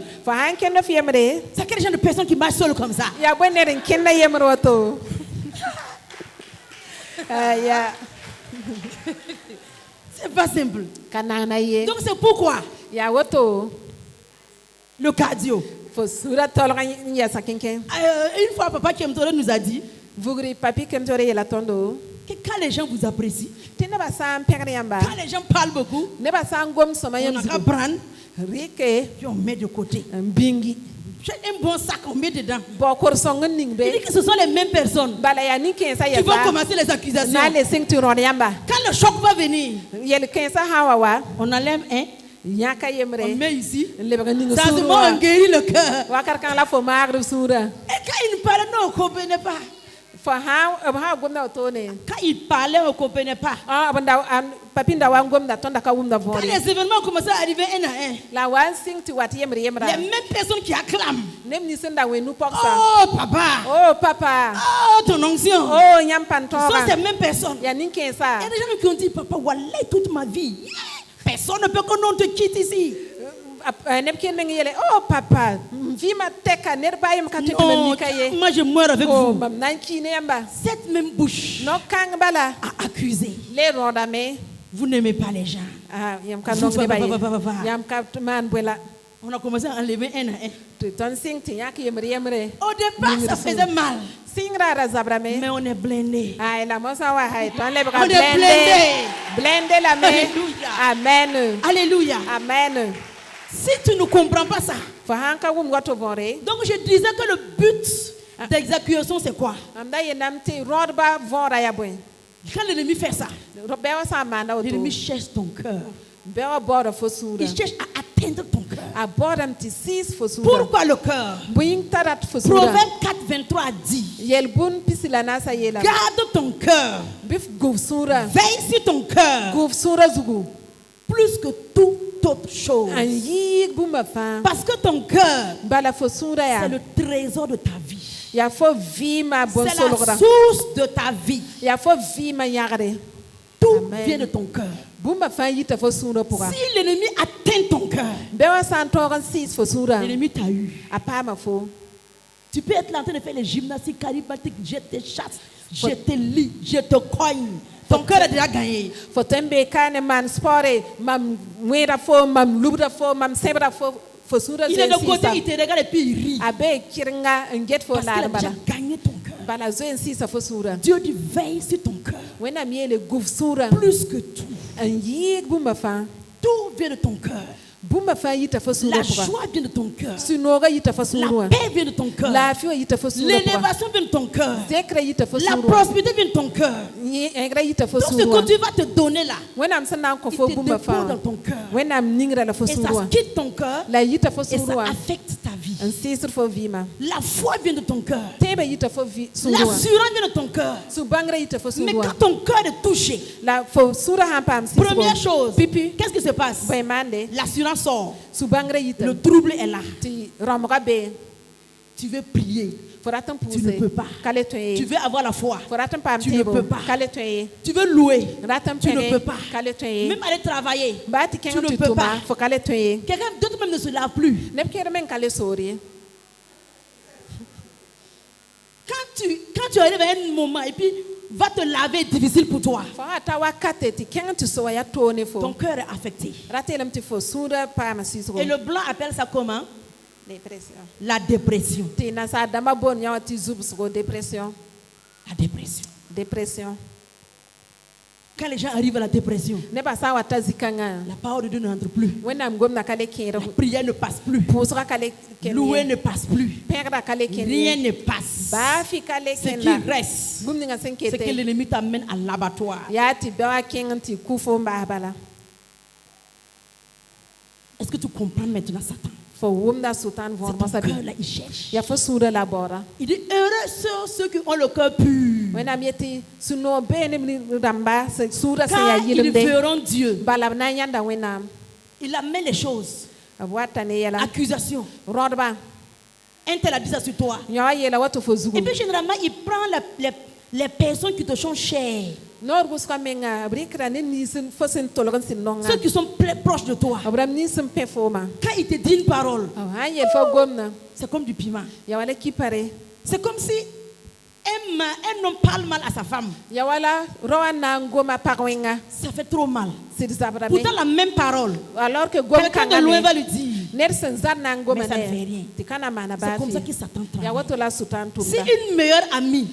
c'est quel genre de personne qui marche seul comme ça? C'est pas simple. Donc c'est pourquoi le cardio. Une fois, Papa Kemtore nous a dit que quand les gens vous apprécient, quand les gens parlent beaucoup, on a prendre puis on met de côté. J'ai un bon sac, on met dedans. Il dit que ce sont les mêmes personnes qui vont commencer les accusations. Quand le choc va venir, on enlève un. On met ici. Ça se met, on guérit le cœur. Et quand il parlait, non, on ne comprenait pas. Quand il parlait, on ne comprenait pas. Quand les événements ont commencé à arriver un à un, les mêmes personnes qui acclament. Oh papa. Oh ton onction. Ce sont ces mêmes personnes. Il y a des gens qui ont dit, papa, voilà toute ma vie. Personne ne peut que non te quitte ici. Oh papa, non, moi je meurs avec vous. Cette même bouche a accusé. Vous n'aimez pas les gens. On a commencé à enlever un à un. Au départ, ça faisait mal. Mais on est blindé. On est blindé. Amen. Alléluia. Amen. Si tu ne comprends pas ça, donc je disais que le but des accusations c'est quoi? Quand l'ennemi fait ça, l'ennemi cherche ton cœur. Il cherche à atteindre ton cœur. Pourquoi le cœur? Proverbe 4, 23 dit, garde ton cœur, veille sur ton cœur, plus que toute autre chose. Parce que ton cœur, c'est le trésor de ta vie. C'est la source de ta vie. Tout vient de ton cœur. Si l'ennemi atteint ton cœur, l'ennemi t'a eu. Tu peux être là en train de faire les gymnastiques charismatiques, je te chasse, je te lis, je te cogne. Ton cœur est déjà gagné. Il est de côté, il te regarde et puis il rit. Parce qu'il a déjà gagné ton cœur. Dieu dit veille sur ton cœur. Plus que tout. Tout vient de ton cœur. La joie vient de ton cœur. La paix vient de ton cœur. L'élévation vient de ton cœur. La prospérité vient de ton cœur. Tout ce que tu vas te donner là, il te dépose dans ton cœur. Et ça quitte ton cœur et ça affecte ta vie. La foi vient de ton cœur. L'assurance vient de ton cœur. Mais quand ton cœur est touché, première chose, qu'est-ce qui se passe? L'assurance sort. Le trouble est là. Tu veux prier. Tu ne peux pas. Tu veux avoir la foi. Tu ne peux pas. Tu veux louer. Tu ne peux pas. Même aller travailler. Tu ne peux pas. Quelqu'un d'autre même ne se lave plus. Quand tu arrives à un moment et puis va te laver est difficile pour toi. Ton cœur est affecté. Et le blanc appelle ça comment? La dépression. La dépression. Quand les gens arrivent à la dépression, la parole de Dieu ne rentre plus. La prière ne passe plus. Louer ne passe plus. Rien ne passe. Ce qui reste, c'est que l'ennemi t'amène à l'abattoir. Est-ce que tu comprends maintenant Satan? C'est ton cœur là, il cherche. Il dit heureux ceux qui ont le cœur pur. Car ils verront Dieu. Il amène les choses. Accusation. Un tel a dit ça sur toi. Et puis généralement, il prend les personnes qui te sont chères. Ceux qui sont proches de toi. Quand il te dit une parole, c'est comme du piment. C'est comme si un homme parle mal à sa femme. Ça fait trop mal. Pourtant la même parole, quelqu'un de loin va lui dire, mais ça ne fait rien. C'est comme ça que Satan travaille. Si une meilleure amie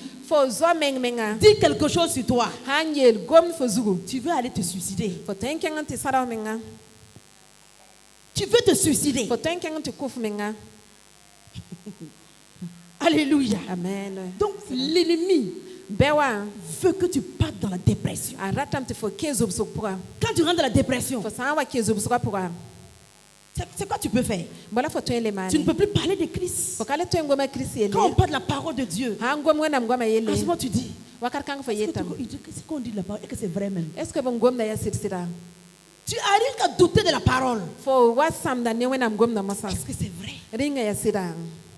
dit quelque chose sur toi, tu veux aller te suicider. Tu veux te suicider. Alléluia. Amen. Donc l'ennemi veut que tu partes dans la dépression. Quand tu rentres dans la dépression, c'est quoi tu peux faire? Tu ne peux plus parler de Christ. Quand on parle de la parole de Dieu, à ce moment tu dis, c'est qu'on dit de la parole et que c'est vrai même. Tu arrives à douter de la parole. Est-ce que c'est vrai?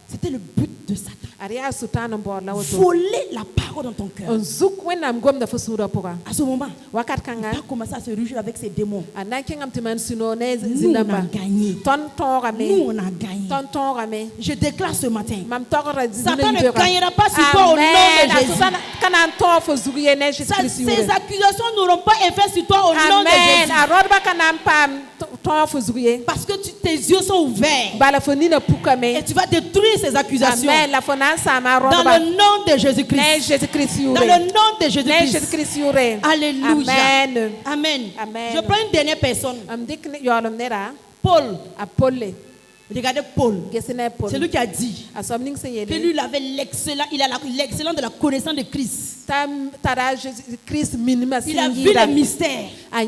C'était le but de Satan. Voler la parole dans ton cœur. À ce moment, il va commencer à se réjouir avec ses démons. Nous, on a gagné. Nous, on a gagné. Je déclare ce matin, Satan ne gagnera pas sur toi au nom de Jésus. Ces accusations n'auront pas effet sur toi au nom de Jésus. Parce que tes yeux sont ouverts. Et tu vas détruire ces accusations. Dans le nom de Jésus-Christ. Dans le nom de Jésus-Christ. Alléluia. Amen. Je prends une dernière personne. Paul. Regardez Paul. C'est lui qui a dit que lui il avait l'excellent de la connaissance de Christ. Il a vu le mystère. Un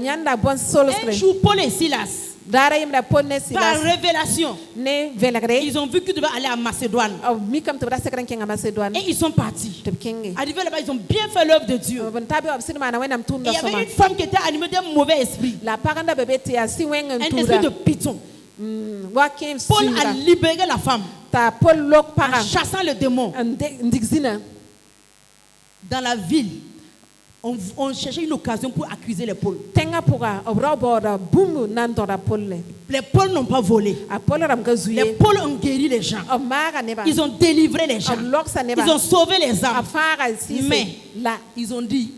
jour, Paul et Silas, par révélation, ils ont vu qu'ils devaient aller à Macédoine. Et ils sont partis. Arrivés là-bas, ils ont bien fait l'œuvre de Dieu. Et il y avait une femme qui était animée d'un mauvais esprit. Un esprit de python. Paul a libéré la femme en chassant le démon. Dans la ville, on cherchait une occasion pour accuser les Paul. Les Paul n'ont pas volé. Les Paul ont guéri les gens. Ils ont délivré les gens. Ils ont sauvé les âmes. Mais ils ont dit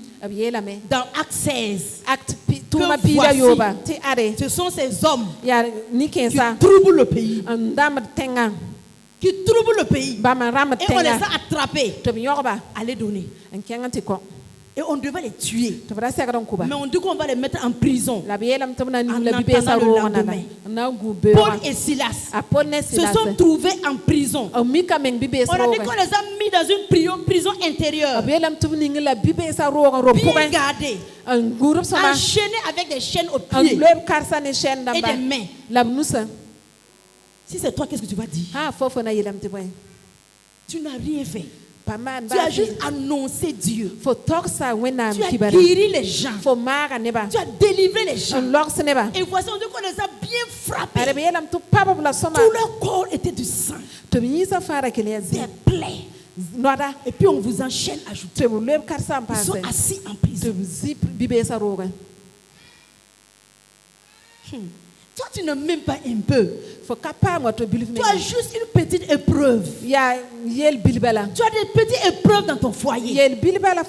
dans Acte 16 que voici, ce sont ces hommes qui troublent le pays. Qui troublent le pays. Et on les a attrapés. Allez donner. Et on devait les tuer. Mais on dit qu'on va les mettre en prison. En attendant le lendemain. Paul et Silas se sont trouvés en prison. On a dit qu'on les a mis dans une prison intérieure. Bien gardés. Enchaînés avec des chaînes aux pieds et des mains. Si c'est toi, qu'est-ce que tu vas dire? Tu n'as rien fait. Tu as juste annoncé Dieu. Tu as guéri les gens. Tu as délivré les gens. Et voici, on dit qu'on les a bien frappés. Tout leur corps était du sang. Des plaies. Et puis on vous enchaîne à ajouter. Ils sont assis en prison. Toi, tu n'as même pas un peu. Tu as juste une petite épreuve. Tu as des petites épreuves dans ton foyer. Tu as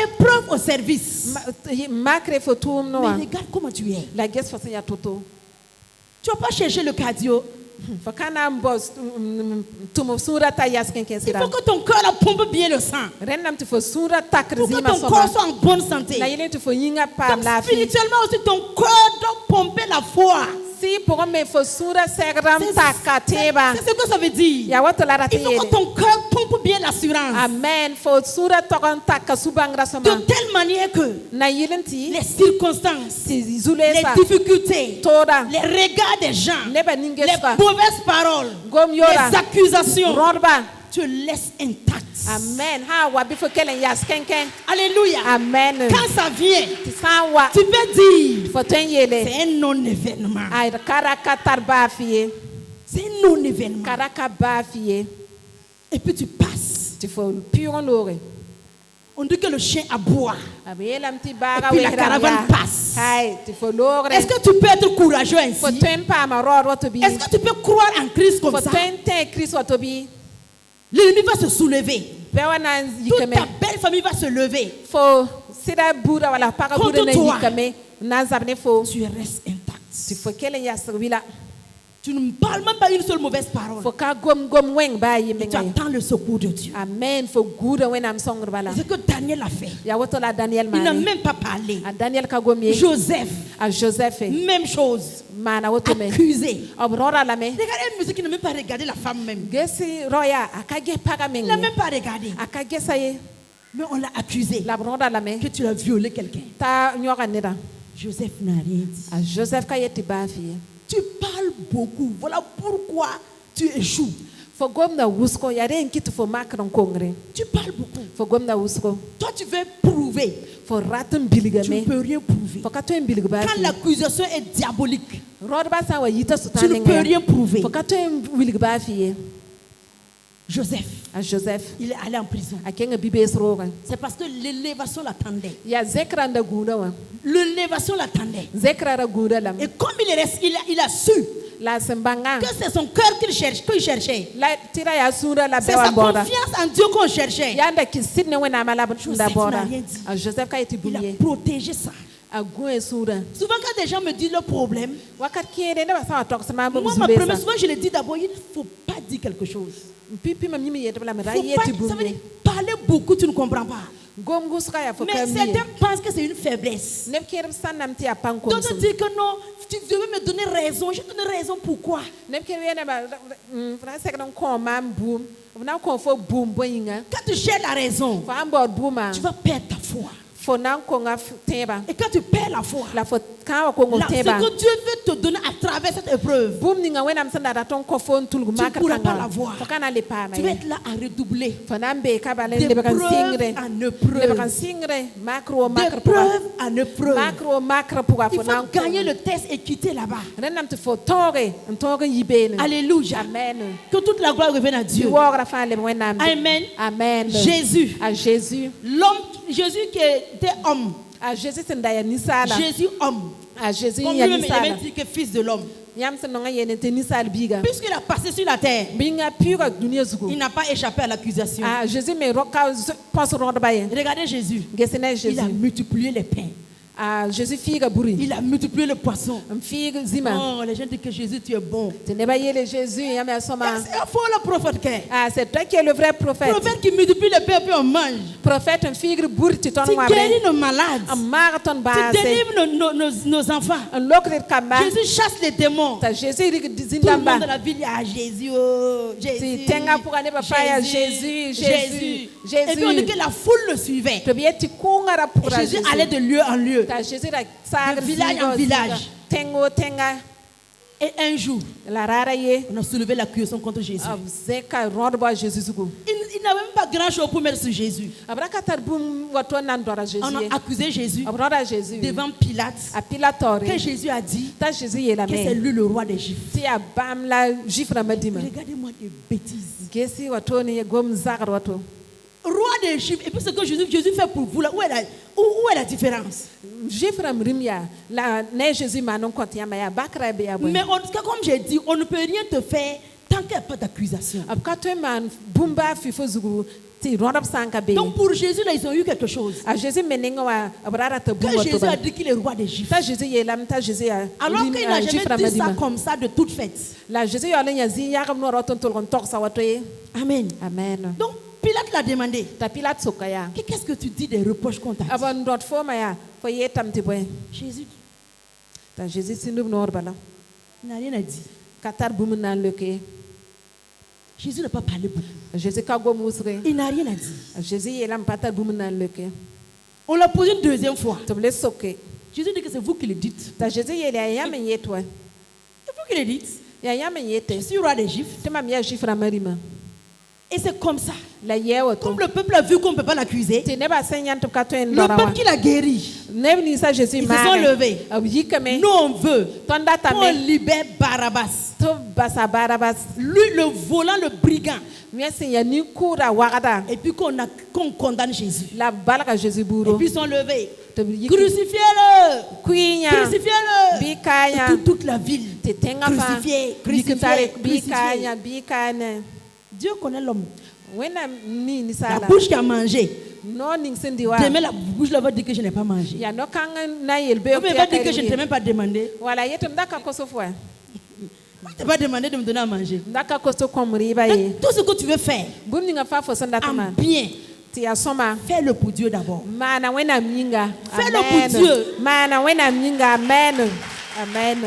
épreuve au service. Mais regarde comment tu es. Tu vas pas chercher le cardio. Il faut que ton cœur pompe bien le sang. Pour que ton corps soit en bonne santé. Donc, spirituellement aussi, ton cœur doit pomper la foi. C'est ce que ça veut dire. Il faut que ton cœur pompe bien l'assurance. Amen. De telle manière que les circonstances, les difficultés, les regards des gens, les mauvaises paroles, les accusations, tu laisses intact. Amen. Alléluia. Amen. Quand ça vient, tu peux dire c'est un non-événement. C'est un non-événement. Et puis tu passes. On dit que le chien aboie. Et puis la caravane passe. Est-ce que tu peux être courageux ainsi? Est-ce que tu peux croire en Christ comme ça? L'ennemi va se soulever. Toute ta belle famille va se lever. Contre toi, tu restes intact. Tu ne parles même pas une seule mauvaise parole. Et tu attends le secours de Dieu. Amen. C'est ce que Daniel a fait. Il n'a même pas parlé. Joseph, même chose. Accusé. Regardez un monsieur qui n'a même pas regardé la femme même. Il n'a même pas regardé. Mais on l'a accusé que tu as violé quelqu'un. Joseph n'a rien dit. Tu parles beaucoup. Voilà pourquoi tu échoues. Tu parles beaucoup. Toi, tu veux prouver. Tu ne peux rien prouver. Quand l'accusation est diabolique, tu ne peux rien prouver. Joseph, il est allé en prison. C'est parce que l'élévation l'attendait. L'élévation l'attendait. Et comme il a su que c'est son cœur qu'il cherchait. C'est sa confiance en Dieu qu'on cherchait. Joseph n'a rien dit. Il a protégé ça. Souvent quand des gens me disent leur problème, moi souvent je les dis d'abord, il ne faut pas dire quelque chose. Ça veut dire parler beaucoup, tu ne comprends pas. Mais certains pensent que c'est une faiblesse. D'autres disent que non, tu devais me donner raison. Je te donne raison pourquoi. Quand tu cherches la raison, tu vas perdre ta foi. Et quand tu perds la foi, ce que Dieu veut te donner à travers cette épreuve, tu ne pourras pas la voir. Tu vas être là à redoubler. D'épreuve en épreuve. Il faut gagner le test et quitter là-bas. Alléluia. Amen. Que toute la gloire revienne à Dieu. Amen. Amen. Jésus. L'homme, Jésus qui était homme. Jésus homme. Comme lui-même il avait dit que fils de l'homme. Puisqu'il a passé sur la terre, il n'a pas échappé à l'accusation. Regardez Jésus. Il a multiplié les pains. Jésus figa buri. Il a multiplié le poisson. Figa zima. Oh, les gens disent que Jésus, tu es bon. Tu n'es pas le Jésus, ya me soma. C'est un faux le prophète. C'est toi qui es le vrai prophète. Prophète qui multiplie le pain et on mange. Prophète un figa buri tu ton Tu guéris nos malades. Tu délivres nos enfants. Jésus chasse les démons. Tout le monde de la ville dit à Jésus, oh, Jésus, Jésus. Et puis on dit que la foule le suivait. Et Jésus allait de lieu en lieu, de village en village. Et un jour, on a soulevé l'accusation contre Jésus. Il n'avait même pas grand chose pour mettre sur Jésus. On a accusé Jésus devant Pilate. Que Jésus a dit que c'est lui le roi des Juifs. Regardez-moi des bêtises. Roi des Juifs. Et puis ce que Jésus fait pour vous là, où est la différence? Mais en tout cas, comme j'ai dit, on ne peut rien te faire tant qu'il n'y a pas d'accusation. Donc pour Jésus, là, ils ont eu quelque chose. Que Jésus a dit qu'il est roi des Juifs. Alors qu'il n'a jamais dit ça comme ça de toute faite. Amen. Amen. Donc Pilate l'a demandé. Qu'est-ce que tu dis des reproches qu'on t'a dit? Jésus n'a rien à dire. Jésus n'a pas parlé beaucoup. Il n'a rien à dire. On l'a posé une deuxième fois. Jésus dit que c'est vous qui le dites. C'est vous qui le dites. Je suis roi des Juifs. Et c'est comme ça. Comme le peuple a vu qu'on ne peut pas l'accuser, le peuple qui l'a guéri, ils se sont levés. Nous on veut qu'on libère Barabbas. Lui le volant, le brigand. Et puis qu'on condamne Jésus. Et puis ils sont levés. Crucifiez-le. Crucifiez-le. Toute la ville. Crucifiez. Dieu connaît l'homme. La bouche qui a mangé. Demain, la bouche va dire que je n'ai pas mangé. Ou elle va dire que je ne t'ai même pas demandé. Tu ne t'es pas demandé de me donner à manger. Donc, tout ce que tu veux faire, en bien, fais-le pour Dieu d'abord. Fais-le pour Dieu. Amen.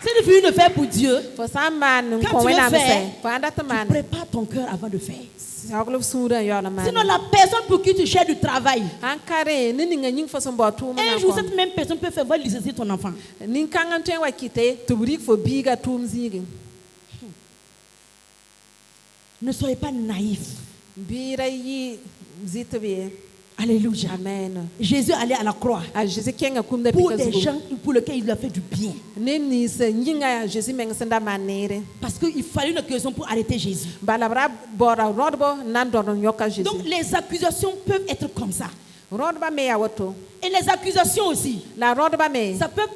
Si tu veux le faire pour Dieu, quand tu veux faire, tu prépares ton cœur avant de faire. Sinon, la personne pour qui tu cherches du travail, un jour, cette même personne peut faire licencier ton enfant. Ne soyez pas naïfs. Alléluia. Amen. Jésus allait à la croix pour des gens pour lesquels il lui a fait du bien. Parce qu'il fallait une accusation pour arrêter Jésus. Donc les accusations peuvent être comme ça. Et les accusations aussi, ça peut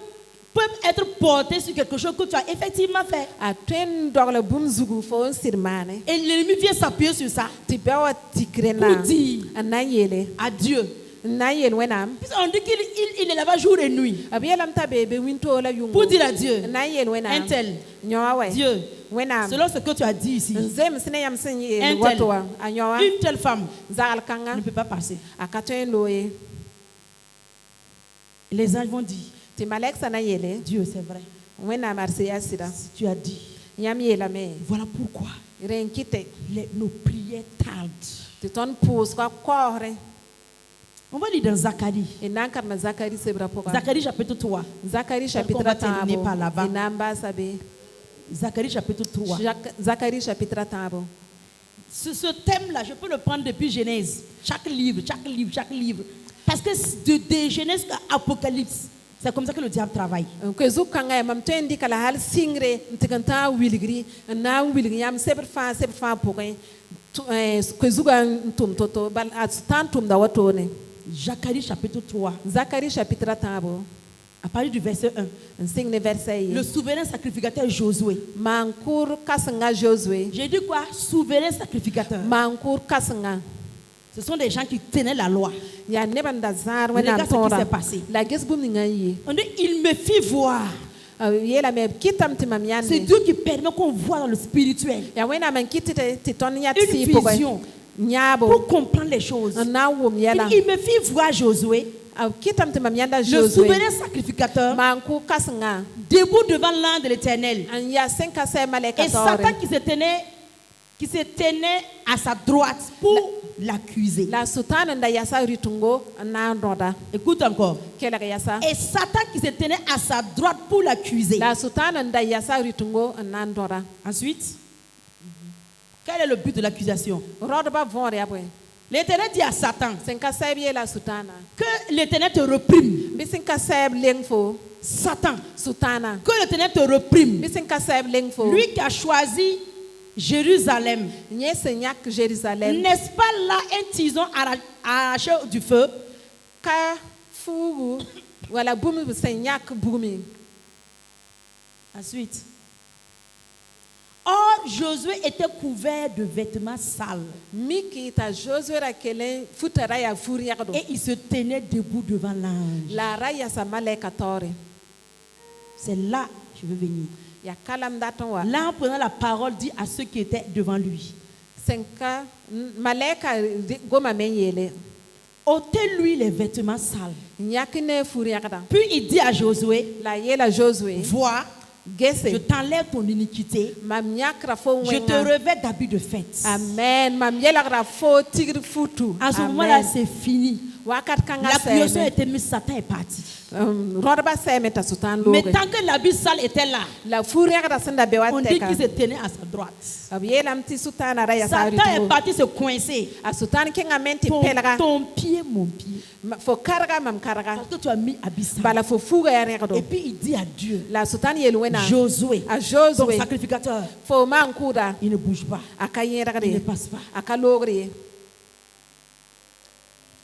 être porté sur quelque chose que tu as effectivement fait. Et l'ennemi vient s'appuyer sur ça pour dire à Dieu. On dit qu'il est là-bas jour et nuit pour dire à Dieu, un tel, Dieu, selon ce que tu as dit ici, une telle femme ne peut pas passer. Les anges vont dire, Dieu, c'est vrai. Si tu as dit, voilà pourquoi nos prières tardent. On va lire dans Zacharie. Zacharie chapitre 3. Zacharie chapitre 3. Ce thème-là, je peux le prendre depuis Genèse. Chaque livre. Parce que de Genèse à Apocalypse, c'est comme ça que le diable travaille. Zacharie chapitre 3. À partir du verset 1. Le souverain sacrificateur Josué. J'ai dit quoi? Souverain sacrificateur. Ce sont des gens qui tenaient la loi. Ya neba nda zar Regarde wena ce qui tora. s'est passé. La ges bum ninga yi. On dit, il me fit voir. Yela me kitam ti mam C'est yande. Dieu qui permet qu'on voit dans le spirituel. Ya wena man kitite ti ton ya Une ti pokoy. vision. Nyabo. Pour comprendre les choses. Na wom yela. Il me fit voir Josué, Kitam ti mam yanda le Josué. souverain sacrificateur, Manku kasnga. debout devant l'ange de l'Éternel. An ya senka se maleka Et tore. Satan qui se tenait à sa droite pour l'accuser. La sultana nda yasa ritungo na ndoda. Écoute encore. Kela ga yasa. Et Satan qui se tenait à sa droite pour l'accuser. La sultana nda yasa ritungo na ndoda. Ensuite, quel est le but de l'accusation? Rodba vore ya boy. L'Éternel dit à Satan Senka sabiye la sultana. que l'Éternel te reprime. Bisinka sab lengfo. Satan, Sultana. que l'Éternel te reprime. Bisinka sab lengfo. Lui qui a choisi Jérusalem. Nye senyak Jérusalem. N'est-ce pas là un tison arraché du feu? Ka fugu wala bumi senyak bumi. Ensuite. Or, Josué était couvert de vêtements sales. Miki ta Josué rakele futara ya furiakdo. Et il se tenait debout devant l'ange. La raya sa maleka tore. C'est là que je veux venir. Ya kalam daton wa. Là, en prenant la parole, dit à ceux qui étaient devant lui. Senka maleka goma menyele. ôtez-lui les vêtements sales. Nyakine furiakda. Puis il dit à Josué, La yela Josué. vois, Gese. je t'enlève ton iniquité. Mam nyakra fo Je te wenga. revêt d'habits de fête. Amen. Mam yela fo tigre futu. À ce moment-là, c'est fini. Wakat kanga L'accusation seme. était mise, Satan est parti. Rodba seme ta sultan Mais loge. tant que l'habit sale était là, La furiakda senda on dit bewateka. qu'il se tenait à sa droite. Abiyela mti sultana raya sa Satan est ritu. parti se coincer. A sultan kinga menti Ton, pelga. ton pied, mon pied. Fo karga mam karga. Parce que tu as mis habit sale. Bala fo fuga ya rekdo. Et puis il dit à Dieu, La sultan yelwena. Josué, A ton Josué. sacrificateur, Fo mankuda. il ne bouge pas. Aka Il ne yeragre. passe pas. Aka logre.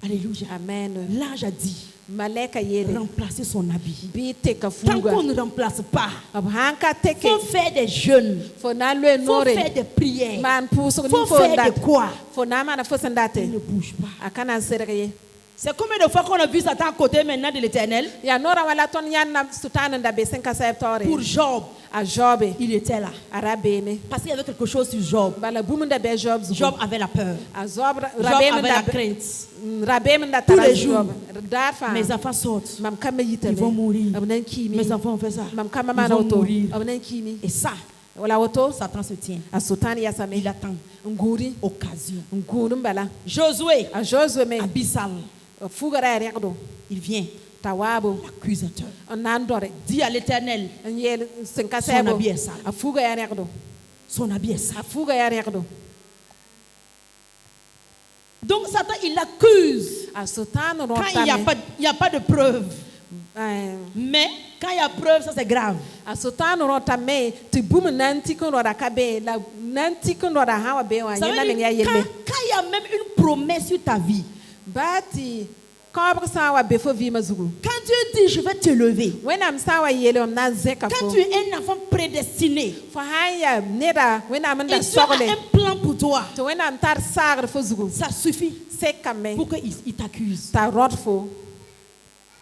Alléluia. Amen. L'ange a dit, Maleka yele. remplacer son habit. Bi teka Tant fuga. qu'on ne remplace pas, Abhanka il teke. faut faire des jeûnes. Fo na lwe Il faut nore. faire des prières. Man puso ni Il faut fo faire ndat. des quoi? Fo na mana fo sendate. Il ne bouge pas. Akana sereye. C'est combien de fois qu'on a vu Satan à côté maintenant de l'Éternel? Ya nora wala ton yanna sultana nda be senka septore. Pour Job, A Jobe. il était là. Arabeme. Parce qu'il y avait quelque chose sur Job. Bala bumunda be Job. Job avait la peur. A Job Job rabem avait la nda crainte. rabem nda Tous tara les jours, Job. Dafa. Mes enfants sortent. Mam kama yitale. Ils vont mourir. Abnan kimi. Mes enfants ont fait ça. Mam kama Ils mana vont auto. mourir. Abnan kimi. Et ça, Wala auto. Satan se tient. A sultana ya same. Il attend Nguri. occasion. Nguri bala. Josué, A Josué me. abyssal, Fugara rekdo. il vient. Tawabo. L'accusateur Nandore. dit à l'Éternel, Yel senka son sebo. habit est sale. A fuga ya rekdo. Son habit est sale. A fuga ya rekdo. Donc Satan, il l'accuse A sultana quand il n'y a pas de preuve. Mais quand il y a preuve, ça c'est grave. A sultana rota me ti bum nanti kon rota kabe la nanti kon rota hawa be wa Ça veut yena dire, men ya yelle. quand il y a même une promesse sur ta vie, Bati kabre sa wa be fo vi mazugu. quand Dieu dit je vais te lever, Wenam sa wa yele om na zeka quand fo. tu es un enfant prédestiné, Fo haya neda wenam et nda Dieu a sogle. un plan pour toi, To wenam tar sagre fo zugu. ça suffit Sekame pour qu'il t'accuse. ta rot fo.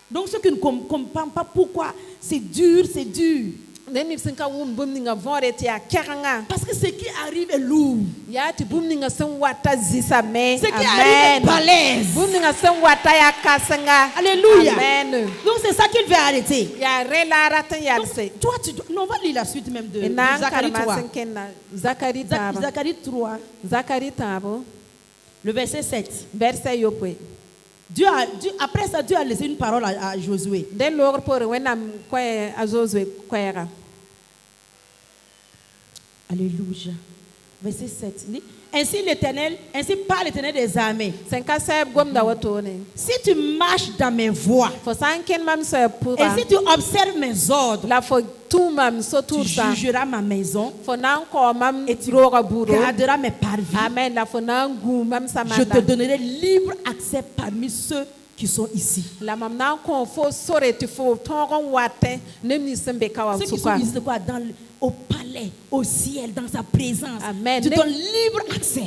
Donc ceux qui ne comprennent pas pourquoi c'est dur, c'est dur. Neni sinka wum bum ninga vore ti a keranga. Parce que ce qui arrive est lourd. Ya ti bum ninga sen wata zisa me. Ce qui arrive est balèze. Bum ninga sen wata ya kasanga. Alléluia. Amen. Donc c'est ça qu'il veut arrêter. Ya rela ratan ya Donc, se. toi, non, on va lire la suite même de Ina Zacharie karma 3. senkenna. Zakari taba. Zacharie 3, Zakari tabo. le verset 7. Verset yopwe. Après ça, Dieu a laissé une parole à Josué. Den logr por wenam kwe azozwe kwera. Alléluia. Verset 7. Il dit, ainsi parle l'Éternel des armées. Senka seb gomda watone. Si tu marches dans mes voies, Fo sanken mam so et pura. si tu observes mes ordres, La fo tout mam so tu tout ça. jugeras ma maison Fo nan ko mam et tu roga buro. garderas mes parvis. Amen. La fo nan gu mam Je te samanda. donnerai libre accès parmi ceux qui sont ici. La mam nan ko fo sore ti fo tongon wate nemni sembe kawa Ceux qui sont suka. ici, au palais, au ciel, dans sa présence. Amen. Tu donnes libre accès.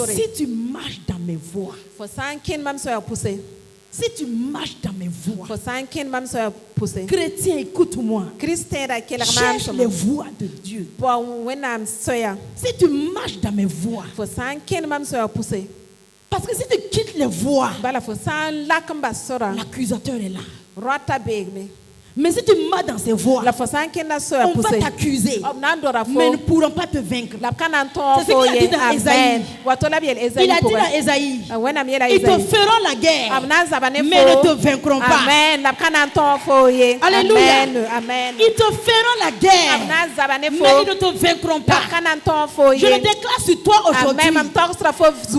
Si tu marches dans mes voies, si tu marches dans mes voies, chrétien, écoute-moi. Cherche les voies de Dieu. Si tu marches dans mes voies, parce que si tu quittes les voies, l'accusateur est là. Mais si tu marches dans ces voies, on va t'accuser, mais ils ne pourront pas te vaincre. C'est ce qu'il a dit dans Ésaïe. Il a dit dans Ésaïe, ils te feront la guerre, mais ne te vaincront pas. Alléluia. Ils te feront la guerre, mais ils ne te vaincront pas. Je le déclare sur toi aujourd'hui.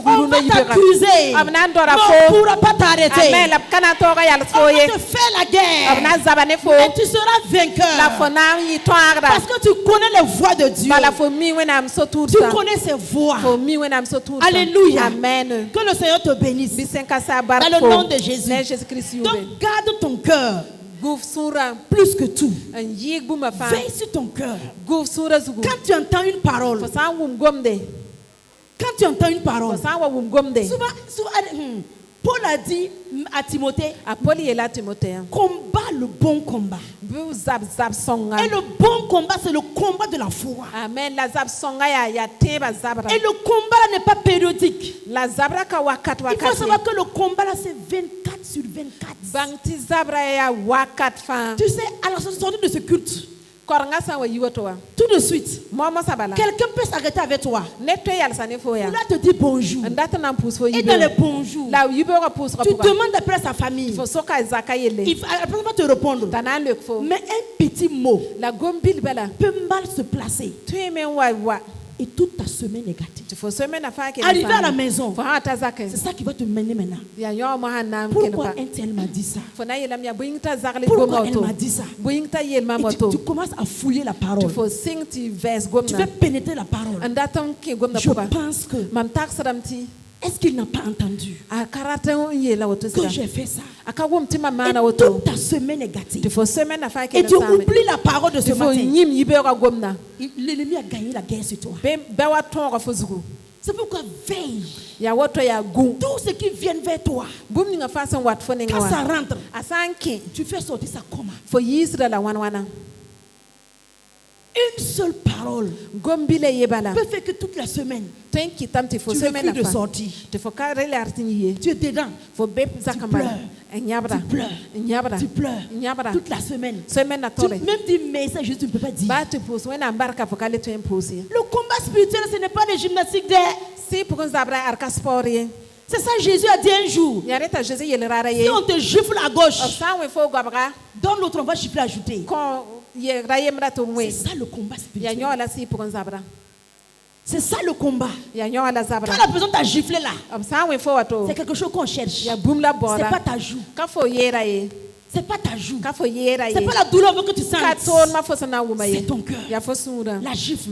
On va t'accuser, mais on ne pourra pas t'arrêter. On va te faire la guerre, mais tu seras vainqueur. Parce que tu connais les voies de Dieu. Tu connais ses voies. Alléluia. Amen. Que le Seigneur te bénisse. Dans le nom de Jésus. Donc garde ton cœur. Plus que tout. Veille sur ton cœur. Quand tu entends une parole. Quand tu entends une parole. Souvent, Paul a dit à Timothée, combat le bon combat. Et le bon combat, c'est le combat de la foi. Amen. Et le combat là n'est pas périodique. Il faut savoir que le combat là, c'est 24 sur 24. Tu sais, à la sortie de ce culte, tout de suite, quelqu'un peut s'arrêter avec toi. Là, te dit bonjour. Et dans les bonjours, tu demandes après sa famille. Il va te répondre. Mais un petit mot peut mal se placer. Et toute ta semaine négative. Arrivé à la maison, c'est ça qui va te mener maintenant. Pourquoi un tel m'a dit ça? Pourquoi elle m'a dit ça? Et tu commences à fouiller la parole. Tu veux pénétrer la parole. Je pense que est-ce qu'il n'a pas entendu que j'ai fait ça? Et toute ta semaine négative. Et tu oublies la parole de ce matin. L'ennemi a gagné la guerre sur toi. C'est pourquoi veille. Tout ce qui vient vers toi, quand ça rentre, tu fais sortir ça comment? Une seule parole peut faire que toute la semaine tu refuses de sortir. Tu es dedans. Tu pleures toute la semaine. Même dire mais ça juste tu ne peux pas dire. Le combat spirituel, ce n'est pas des gymnastiques d'air. C'est ça Jésus a dit un jour. Si on te gifle à gauche, donne l'autre, on va gifler à ajouter. C'est ça le combat spirituel. C'est ça le combat. Quand la personne t'a giflé là, c'est quelque chose qu'on cherche. C'est pas ta joue. C'est pas ta joue. C'est pas la douleur que tu sens. C'est ton cœur. La gifle.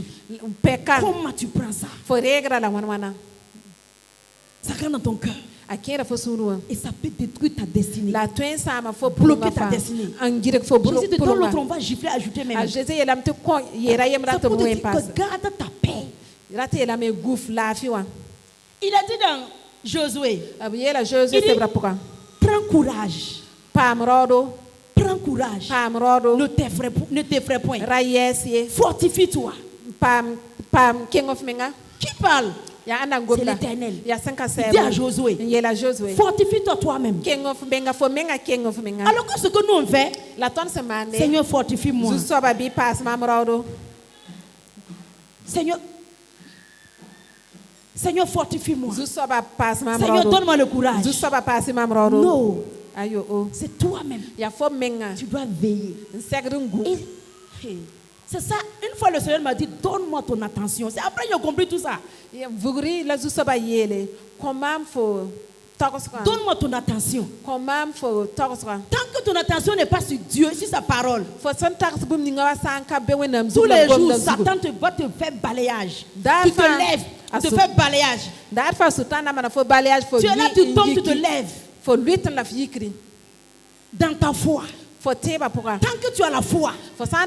Comment tu prends ça? Ça rentre dans ton cœur. Et ça peut détruire ta destinée. Bloquer ta destinée. Jésus te donne l'autre, on va gifler, ajouter même. C'est pour te dire que garde ta paix. Il a dit dans Josué, il dit, prends courage. Prends courage. Ne t'effraie point. Fortifie-toi. Qui parle? C'est l'Éternel. Il dit à Josué, fortifie-toi toi-même. Alors que ce que nous on fait, Seigneur, fortifie-moi. Seigneur, fortifie-moi. Seigneur, donne-moi le courage. Non. C'est toi-même. Tu dois veiller. C'est ça, une fois le Seigneur m'a dit, donne-moi ton attention. C'est après j'ai compris tout ça. Donne-moi ton attention. Tant que ton attention n'est pas sur Dieu, sur sa parole, tous les jours, Satan va te faire balayage. Tu te lèves, tu te fais balayage. Tu es là, tu tombes, tu te lèves. Dans ta foi. Tant que tu as la foi, Satan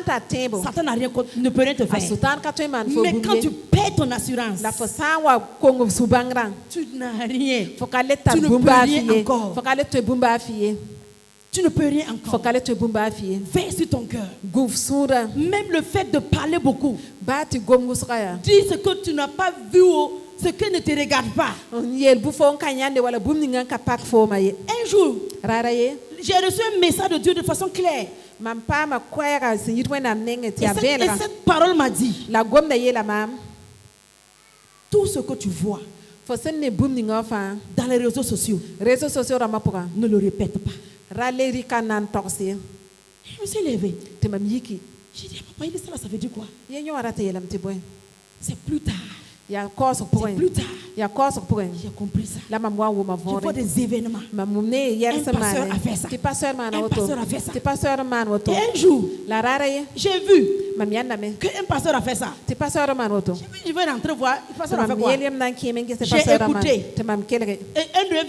ne peut rien te faire. Mais quand tu perds ton assurance, tu n'as rien. Tu ne peux rien encore. Tu ne peux rien encore. Veille sur ton cœur. Même le fait de parler beaucoup. Dis ce que tu n'as pas vu, ce qui ne te regarde pas. Un jour, j'ai reçu un message de Dieu de façon claire. Et cette parole m'a dit, tout ce que tu vois dans les réseaux sociaux, ne le répète pas. Je me suis levée. J'ai dit, papa, il est ça, ça veut dire quoi? C'est plus tard. C'est plus tard. J'ai compris ça. Je vois des événements. Un pasteur a fait ça. Un pasteur a fait ça. Et un jour, j'ai vu qu'un pasteur a fait ça. J'ai dit, je vais rentrer voir. Le pasteur a fait quoi? J'ai écouté.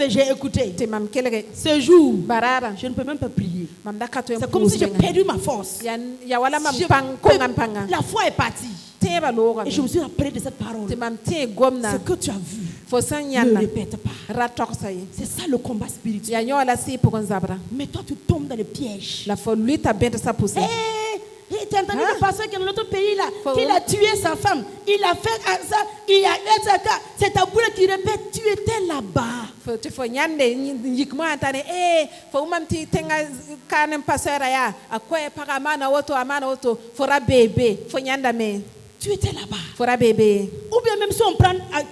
Et j'ai écouté. Ce jour, je ne peux même pas prier. C'est comme si j'ai perdu ma force. La foi est partie. Et je me suis rappelé de cette parole. Ce que tu as vu, ne répète pas. C'est ça le combat spirituel. Mais toi, tu tombes dans le piège. Tu as entendu le pasteur qui est dans notre pays là, qu'il a tué sa femme, il a fait ça, il a fait ça. C'est ta boule qui répète, tu étais là-bas. Tu étais là-bas. Ou bien même si quand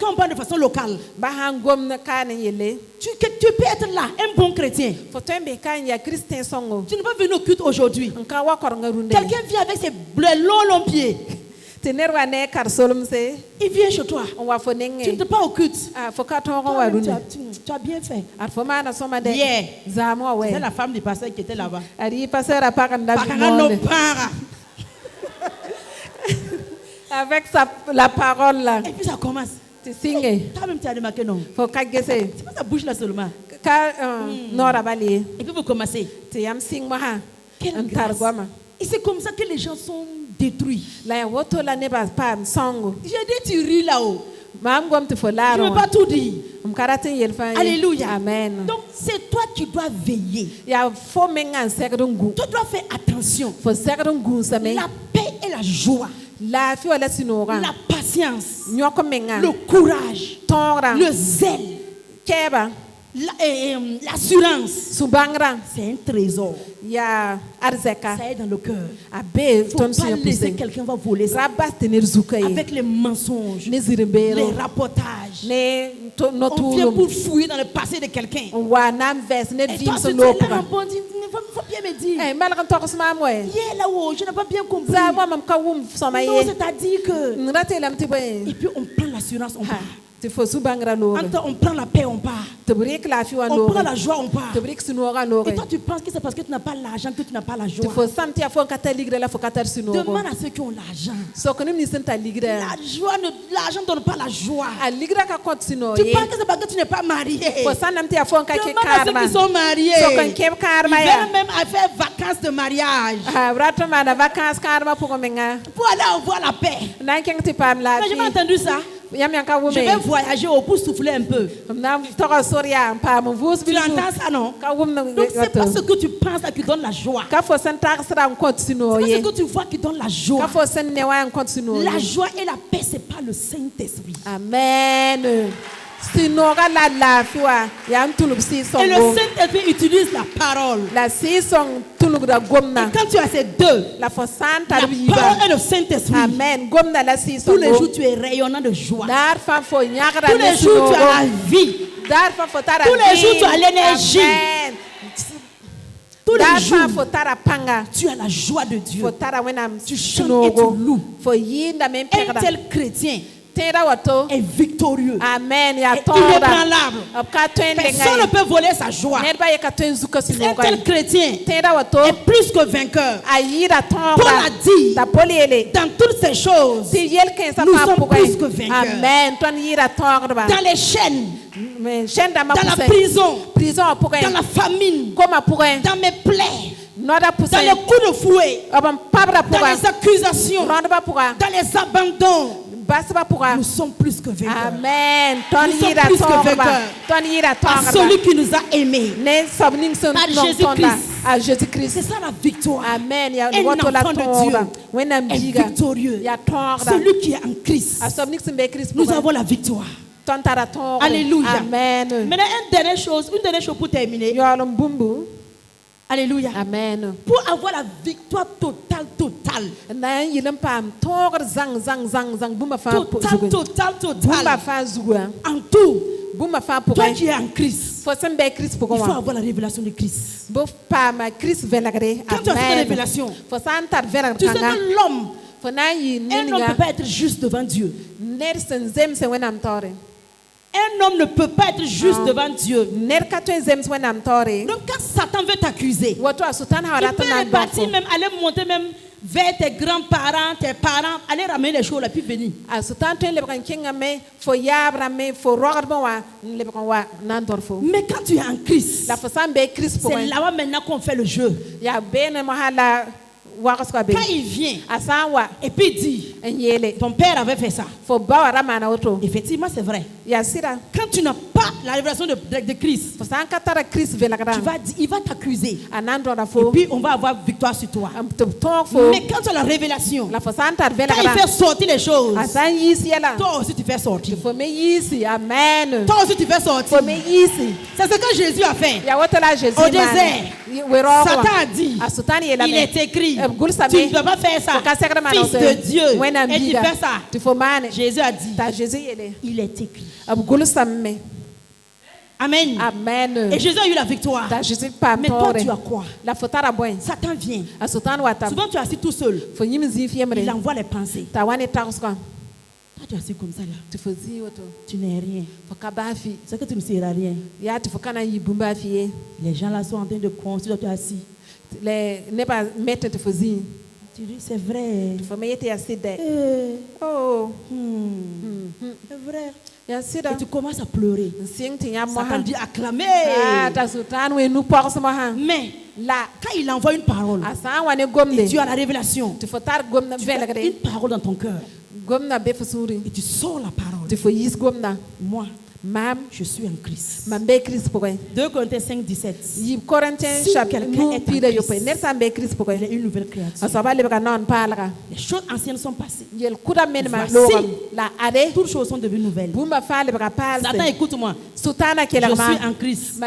on prend de façon locale, tu peux être là, un bon chrétien. Tu n'es pas venu au culte aujourd'hui. Quelqu'un vient avec ses longs pieds. Il vient chez toi. Tu n'es pas au culte. Tu as bien fait. Hier, c'est la femme du pasteur qui était là-bas. Avec la parole là. Et puis ça commence. Tu signes. Toi-même tu as remarqué non? Faut qu'agir. C'est pas sa bouche là seulement. Et puis vous commencez. Quelle grâce. Et c'est comme ça que les gens sont détruits. J'ai dit tu ris là-haut. Je ne veux pas tout dire. Alléluia. Amen. Donc c'est toi qui dois veiller. Tu dois faire attention. La paix et la joie. La patience, le courage, le zèle, l'assurance, c'est un trésor. Ça est dans le cœur. Il ne faut pas laisser quelqu'un va voler ça. Avec les mensonges, les rapportages. On vient pour fouiller dans le passé de quelqu'un. Et toi, si tu es là, il faut bien me dire. Hier là-haut, je n'ai pas bien compris. Non, c'est-à-dire que... Et puis on prend l'assurance, on part. On prend la paix, on part. On prend la joie, on part. Et toi, tu penses que c'est parce que tu n'as pas l'argent que tu n'as pas la joie. Demande à ceux qui ont l'argent. L'argent ne donne pas la joie. Tu penses que c'est parce que tu n'es pas marié. Demande à ceux qui sont mariés. Ils veulent même faire vacances de mariage. Pour aller avoir la paix. Mais j'ai pas entendu ça. Je vais voyager pour souffler un peu. Tu entends ça, non? Donc c'est pas ce que tu penses qui donne la joie. C'est pas ce que tu vois qui donne la joie. La joie et la paix, c'est pas le Saint-Esprit. Amen. Et le Saint-Esprit utilise la parole. Et quand tu as ces deux, la parole et le Saint-Esprit, tous les jours tu es rayonnant de joie. Tous les jours tu as la vie. Tous les jours tu as l'énergie. Tous les jours tu as la joie de Dieu. Tu chantes et tu loues. Un tel chrétien est victorieux. Amen. Et inébranlable. Personne ne peut voler sa joie. Un tel chrétien est plus que vainqueur. Paul a dit, dans toutes ces choses, nous sommes plus que vainqueurs. Dans les chaînes, dans la prison, dans la famine, dans mes plaies, dans les coups de fouet, dans les accusations, dans les abandons. Nous sommes plus que vainqueurs. Amen. Nous sommes plus que vainqueurs. Par celui qui nous a aimés. Par Jésus-Christ. C'est ça la victoire. Amen. Un enfant de Dieu est victorieux. Celui qui est en Christ. Nous avons la victoire. Alléluia. Amen. Maintenant, une dernière chose pour terminer. Alléluia. Amen. Pour avoir la victoire totale. Total. En tout. Toi qui es en Christ, il faut avoir la révélation de Christ. Quand tu as cette révélation, tu sais que l'homme, un homme ne peut pas être juste devant Dieu. Un homme ne peut pas être juste devant Dieu. Donc quand Satan veut t'accuser, il peut partir même, aller monter même vers tes grands-parents, tes parents, aller ramener les choses là, puis venir. Mais quand tu es en Christ, c'est là-bas maintenant qu'on fait le jeu. Quand il vient et puis il dit, ton père avait fait ça. Effectivement, c'est vrai. Quand tu n'as pas la révélation de Christ, tu vas dire, il va t'accuser. Et puis on va avoir victoire sur toi. Mais quand tu as la révélation, quand il fait sortir les choses, toi aussi tu fais sortir. Amen. Toi aussi tu fais sortir. C'est ce que Jésus a fait. Au désert, Satan a dit, il est écrit, tu ne peux pas faire ça. Fils de Dieu. Et tu fais ça. Jésus a dit, il est écrit. Amen. Amen. Et Jésus a eu la victoire. Mais toi, tu as quoi? Satan vient. Souvent, tu es assis tout seul. Il envoie les pensées. Toi, tu es assis comme ça là. Tu n'es rien. C'est que tu ne seras rien. Les gens là sont en train de construire. Toi, tu es assis. Tu dis, c'est vrai. C'est vrai. Et tu commences à pleurer. Satan dit acclamer. Mais là, quand il envoie une parole, et tu as la révélation, tu as une parole dans ton cœur. Et tu sors la parole. Moi, je suis en Christ. 2 Corinthiens 5, 17. Si quelqu'un est en Christ, il est une nouvelle créature. Les choses anciennes sont passées. Voici, toutes choses sont devenues nouvelles. Satan, écoute-moi. Je suis en Christ.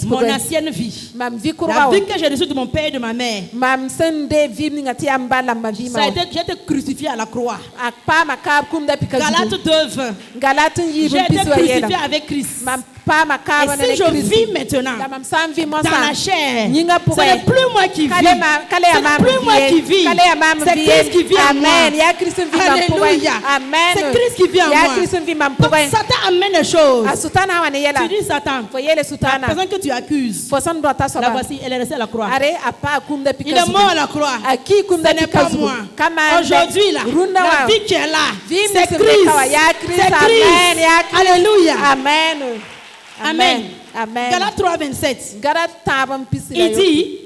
Mon ancienne vie, la vie que j'ai reçue de mon père et de ma mère, j'ai été crucifié à la croix. Galates 2:20. J'ai été crucifié avec Christ. Et si je vis maintenant dans la chair, ce n'est plus moi qui vis. Ce n'est plus moi qui vis. C'est Christ qui vit en moi. Alléluia. C'est Christ qui vit en moi. Donc Satan amène les choses. Tu dis Satan, la personne que tu accuses, la voici, elle est restée à la croix. Il est mort à la croix. Ce n'est pas moi. Aujourd'hui là, la vie qui est là, c'est Christ. C'est Christ. Alléluia. Amen. Galates 3:27. Il dit,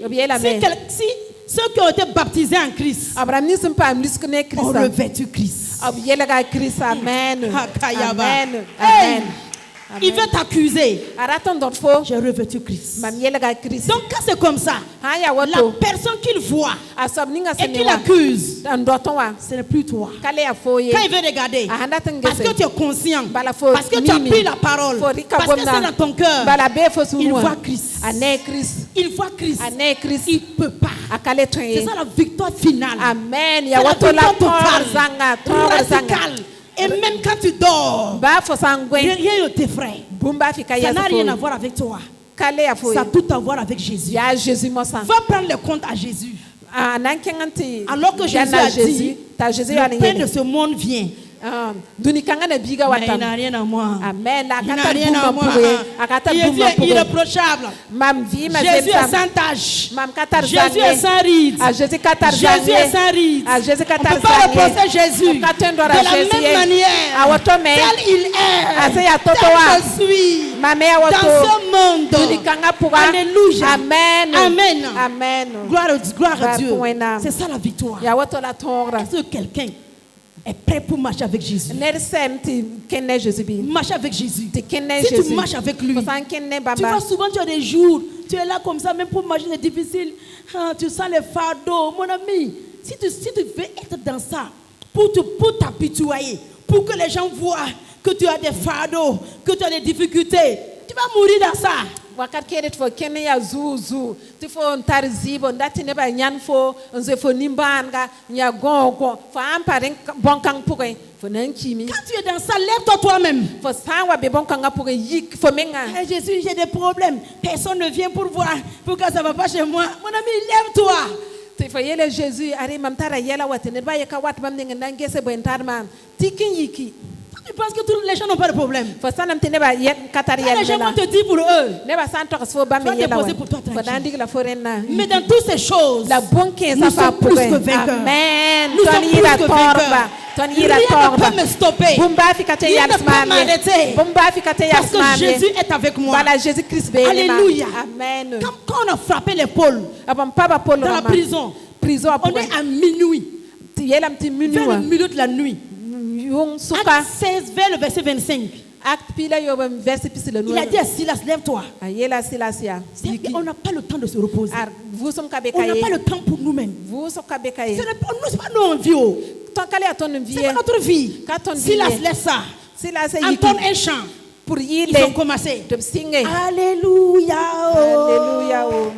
si ceux qui ont été baptisés en Christ ont revêtu Christ. Amen. Hey, il veut t'accuser. J'ai revêtu Christ. Donc quand c'est comme ça, la personne qu'il voit et qu'il accuse, ce n'est plus toi. Quand il veut regarder, parce que tu es conscient, parce que tu as pris la parole, parce que c'est dans ton cœur, il voit Christ. Il voit Christ. Il ne peut pas. C'est ça la victoire finale. Amen. C'est la victoire totale, radicale. Et même quand tu dors, rien ne t'effraie. Ça n'a rien à voir avec toi. Ça a tout à voir avec Jésus. Va prendre le compte à Jésus. Alors que Jésus a dit, le Père de ce monde vient. dunikanga na biga Mais il watam. n'a rien à moi. Amen. La Il n'a kata rien à buma moi. poué. Akata Il buma est poué. irréprochable. Mam vi ma Jésus est zemsam. sans tache. Mam katar Jésus est zange. sans ride. Ah, Jésus katar Jésus est zange. sans ride. Ah, Jésus On ne katar peut pas zange. reprocher Jésus. Okata De ndora la Jésus. même manière, Awotome. tel il Ase est, ya tel toto wa. je suis, Mame dans awoto. ce monde. Dunikanga pouga. Alléluia. Amen. Amen. Amen. Gloire à Dieu. Bapuena. C'est ça la victoire. Ya woto la tongra. Est-ce que quelqu'un est prêt pour marcher avec Jésus? Nersem ti kenne Jésus bi. Marcher avec Jésus. Ti kenne Si Jésus. tu marches avec lui, Fosan kenne tu baba. vois souvent tu as des jours, tu es là comme ça, même pour marcher c'est difficile. Ah, tu sens les fardeaux. Mon ami, si tu veux être dans ça, pour t'habituer, pour que les gens voient que tu as des fardeaux, que tu as des difficultés, tu vas mourir dans ça. Wakat keret fo kenne ya zuzu ti fo ntar zibo ndati ne ba nyan fo nze fo nimbanga nya gongo fo ampare bonkang puke fo nankimi Quand tu es dans ça, lève-toi toi-même. fo sawa be bonkanga puke yik fo menga Hey, Jésus, j'ai des problèmes. Personne ne vient pour voir. Pourquoi ça ne va pas chez moi? Mon ami, lève-toi. ti fo yele Jésus ari mam tara yela watene ba yeka wat mam ninga nangese bo entar man tikin yiki Tu penses que tous les gens n'ont pas de problème? fo sanam tene ba yet katar Quand les gens yela vont te dire pour eux. ne ba san to fo ba me Sois yela déposé pour toi, tranquille. fo dandig la forena Mais dans toutes ces choses, la bonke nous sa fa sommes plus puke que vainqueurs. amen Nous sommes ton plus yira que torba vainqueurs. ton Rien yira ne torba peut me stopper. Bumba fikate Rien ne peut yasmane. m'arrêter. Bumba fikate Parce que yasmane. Jésus est avec moi. Bala Jésus Christ be Alléluia. Amen. Quand on a frappé l'épaule Abam papa Paul dans la prison, Prison on est à minuit, ti yelam ti vers le minua. milieu de la nuit. Yung suka Acte 16, vers le verset 25. acte pila yo bam verset pisile no. Il a dit à Silas, lève-toi. Ayela silasia. On n'a pas le temps de se reposer. Ar vous som kabe On n'a pas kaye. le temps pour nous-mêmes. Vous som kabe Ce kaye. n'est pas nos envies. Oh. Ton kale aton vie. C'est pas notre vie. Ka ton Silas, vie. laisse ça. Silasia Entonne yiki. un chant. Pour Ils yile. ont commencé. De singe. Alléluia. Oh. Alléluia. Oh.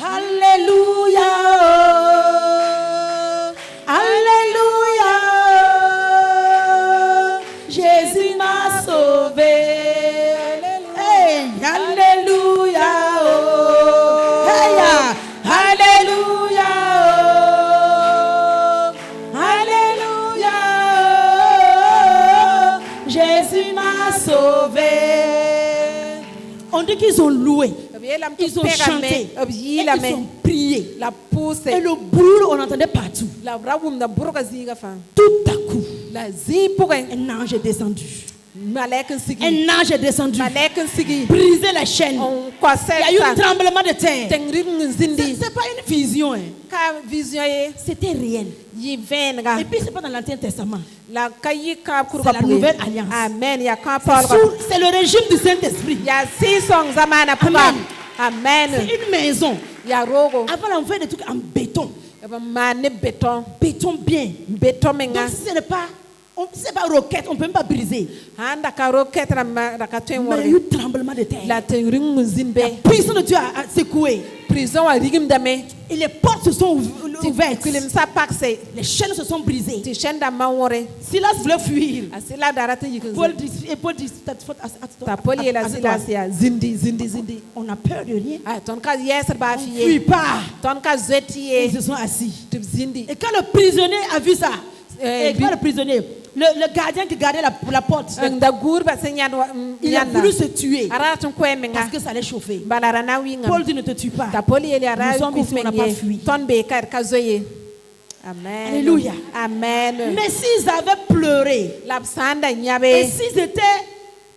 Alléluia. Oh. Alléluia. Oh. Jésus m'a sauvé. Hey, alléluia. Oh. Hey, alléluia. Oh. Alléluia. Oh. Jésus m'a sauvé. On dit qu'ils ont loué. Ils ont chanté. Et ils ont prié. La pousse. Et le bruit, on entendait partout. La raboum na burga ziga fa. Tout à coup, La zi pour un ange est descendu. malek sigi. Un ange est descendu. Malek sigi. Briser les chaînes. On Il y a eu un tremblement de terre. Tengri nzindi. C'est pas une vision. Hein. Ka vision ye. C'était réel. Yi venga. Et puis, c'est pas dans l'Ancien Testament. La kayi ka C'est la nouvelle alliance. Amen. Ya ka Paul. C'est le régime du Saint-Esprit. Ya si song zamana puga. Amen. Amen. C'est une maison. Ya rogo. Avant, on fait des trucs en béton. Mane béton. Béton bien. Béton menga. Donc, si ce n'est pas, c'est pas roquette, on ne peut même pas briser. Handa ka roquette la ka twen Mais il y a eu tremblement de terre. La tengri nzimbe. La puissance de Dieu a secoué. Prison a rigim dame. Et les portes se sont ouvertes. Kulim sa pakse. Les chaînes se sont brisées. Ti shenda mawore. Silas voulait fuir. Asila darata yikin. Paul dit, Ta poli et la silasia. Zindi. on a peur de rien. Ah, ton cas yeser ba On ne fiye. fuit pas. Ton cas Ils zetiye. se sont assis. Tu zindi. Et quand le prisonnier a vu ça, et bi- quand le prisonnier, le gardien qui gardait la porte, Nda gurba senyan il a voulu se tuer Ara ton kwemenga. parce que ça allait chauffer. Balara na winga. Paul dit ne te tue pas. Ta poli et ara Nous sommes ici, on n'a pas fui. Ton be kar kazoye. Amen. Alléluia. Amen. Mais s'ils avaient pleuré, Lapsanda et nyabe. s'ils étaient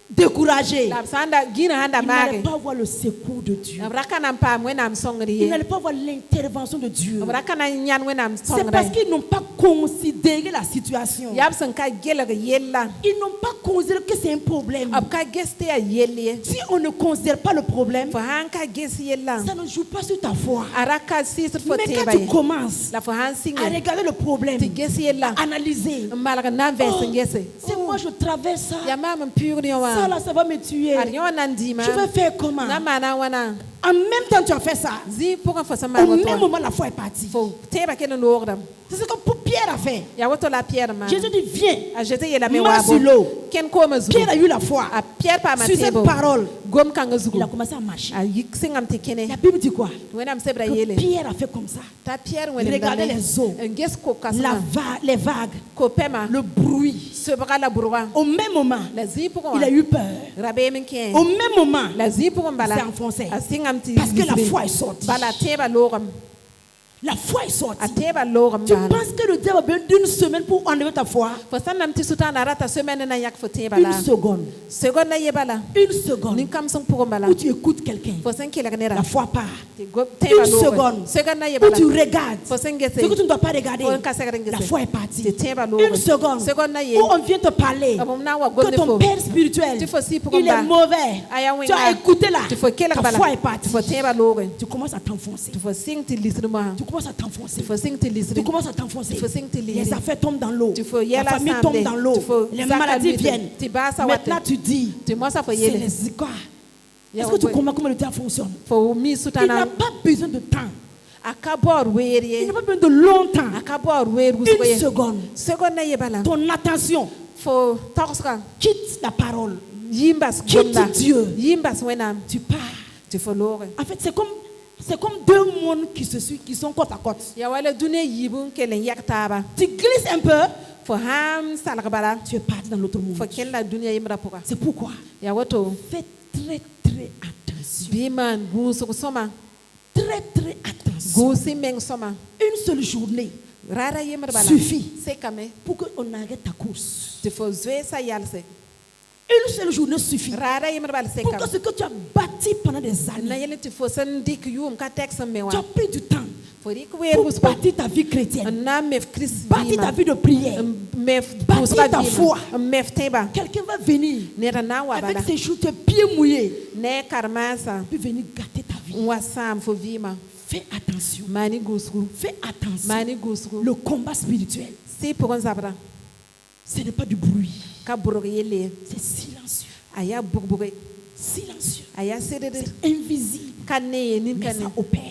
découragés, Lapsanda gina handa ils n'allaient mage. pas voir le secours de Dieu. Abraka nampa mwena Ils msongriye. n'allaient pas voir l'intervention de Dieu. Abraka na nyan wena C'est parce msongriye. qu'ils n'ont pas considéré la situation. Yabsan ka gela yella. Ils n'ont pas considéré que c'est un problème. Abka geste ya yelle. Si on ne considère pas le problème, Fa hanka gesi yella. ça ne joue pas sur ta foi. Araka sisr fo Mais quand teba. tu commences La fa hansinga. à regarder le problème, Ti gesi yella. à analyser, Malaka na vese Oh, ngese. c'est moi je traverse ça, Ya mama pure ni ça wa. là ça va me tuer. Ariyo nandima. Je vais faire comment? Na mana wana. En même temps tu as fait ça, Zi pour fa sama au même ngoto. moment la foi est partie. Fo teba kele lordam. C'est comme pour Pierre Pierre a fait. Ya woto la Pierre man. Jésus dit, viens. A Jésus yela me Marche wabo. sur l'eau. Ken ko mazu. Pierre a eu la foi. A Pierre pa ma Sur cette tebo. parole, Gom kanga zugu. il a commencé à marcher. A yik singam te kene. La Bible dit quoi? Wena msebra Que yele. Pierre a fait comme ça. Ta Pierre wele. Regardez les eaux, Nges ko kasma. les vagues, Ko pema. le bruit. Sebra la burwa. Au même moment, La zipo ko. il a eu peur. Rabe men ken. Au même moment, La zipo ko il mbala. s'est enfoncé. A singam ti. Parce que la foi est sortie. Bala teba logam. La foi est sortie. A teba logam. Tu penses que le diable a besoin d'une semaine pour enlever ta foi? Fosanam ti sutana rata semaine na yak fo teba Une la. seconde. Seconde na yebala. Une seconde. Nin kam song pour mbala. Où tu écoutes quelqu'un, Fosan kila gnera. la foi part. Une seconde. Seconde na Où yebala. tu regardes Fosan ce gese. que tu ne dois pas regarder, Fosan kasera ngese. la foi est partie. Teba logam. Une seconde Seconde na ye. où on vient te parler Abomna wa que gonde ton fo. père spirituel, Tu faut si pour il est combat. mauvais. Aya Tu wenga. as écouté là, Tu faut kila ta bala. foi est partie. Tu faut teba logam. Tu commences à t'enfoncer. Tu faut sing ti lisruma. Tu commences à t'enfoncer. Tu faut sing ti Tu lisri. commences à t'enfoncer. Tu faut sing ti Les lisri. affaires tombent dans l'eau. Tu faut La yela famille sambe. tombe dans l'eau. Tu faut Les zaka maladies luite. viennent. Tu basa wate. Maintenant tu dis, Tu moi ça faut c'est yele. les quoi? Ya Est-ce que tu we- comprends comment le diable fonctionne? Faut mi Il n'a sutana. pas besoin de temps. Akabor Il weri. n'a pas besoin de longtemps. Akabor weri Une uswe. seconde. Seconde na yebala. Ton attention Faut toxka. quitte la parole. Yimbas Quitte gonda. Dieu. Yimbas wenam. Tu pars. Tu faut lore. En fait, c'est comme deux mondes qui qui sont côte à côte. Ya wala dunia yibun kelen yaktaba. Tu glisses un peu, Faut ham salgbala. tu es parti dans l'autre monde. Faut ken la dunia yimra poka. C'est pourquoi, Ya wato. fais très très attention. Biman gusu soma. Très très attention. Gusi meng soma. Une seule journée Rara yimra bala. suffit C'est kame. pour qu'on arrête ta course. Tu faut zwe sa yalse. Une seule journée suffit Rara yimra bala c'est pour que kame. ce que tu as bâti pendant des Na années, yele tu faut sendik yum ka tek mewa. tu as pris du temps Faut rik pour weru spo. bâtir ta vie chrétienne, Na mef Chris bâtir ta vie de prière. Mef Bâtir ta foi. Mef teba. Quelqu'un va venir Nera na wa bala. avec ses joues, tes pieds mouillés, Ne karmasa. puis venir gâter ta vie. Wasam fo vima. Fais attention. Mani gusru. Fais attention. Mani gusru. Le combat spirituel, Si pour un zabra. ce n'est pas du bruit. Ka burg yele. C'est silencieux. Aya burbuge. Silencieux. Aya serere. C'est invisible. Kane nin Mais ça kane. opère.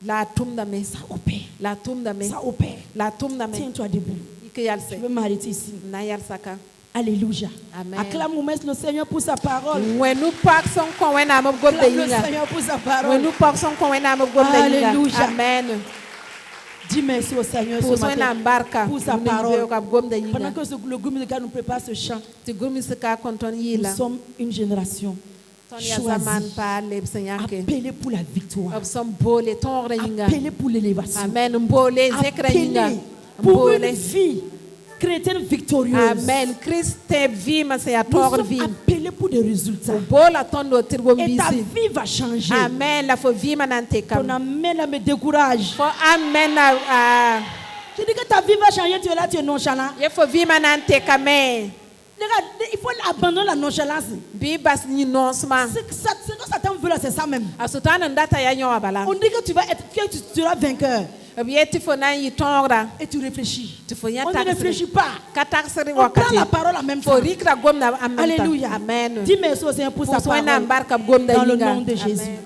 La tumda me. Ça opère. La tumda me. Ça opère. La tumda me. Tiens-toi debout. Ike yalse. Je vais m'arrêter ici. Na yalsaka. Alléluia. Amen. Acclame ou messe le Seigneur pour sa parole. When nous pak son kon wena mo gobde Acclame le yinga. Seigneur pour sa When parole. nous pak son kon wena mo gobde yinga. Alléluia. Amen. Dis merci au Seigneur Pour ce wena matin. barka. Pour sa Nous parole. niveyo ka gobde Pendant yinga. que le groupe musical nous prépare ce chant, Ti gumi sika konton nous yila. sommes une génération Ton ya zaman pa leb senyanke. appelée pour la victoire, Ob som bole ton re yinga. appelée pour l'élévation, Amen. Mbole zekra yinga. appelée pour une Mbole. vie chrétienne victorieuse. Amen. Christe vima se ya Nous tor sommes vi. appelés pour des résultats. Bola tondo tirgo Et ta mbisi. vie va changer. Amen. La fo vima nante Ton kam. amen là me décourage. Fo amen a Je dis que ta vie va changer, tu es là, tu es nonchalant. ye fo vima nante kame. Regarde, il faut abandonner la nonchalance. Bi bas ni nonsma. Ce que Satan veut là, c'est ça même. Asutana ndata ya nyo abala. On dit que tu vas être, que tu seras vainqueur. Obieti fo nan yi tongra. Et tu réfléchis. Tu fo ya On ne taxi. réfléchit pas. Ka taxi On prend wakati. la parole en même temps. Fo rikra gomna amenta. Alléluia. Amen. Dis merci au Seigneur pour sa Pour soina parole. mbarka gomda Dans le yinga. nom de Jésus. Amen.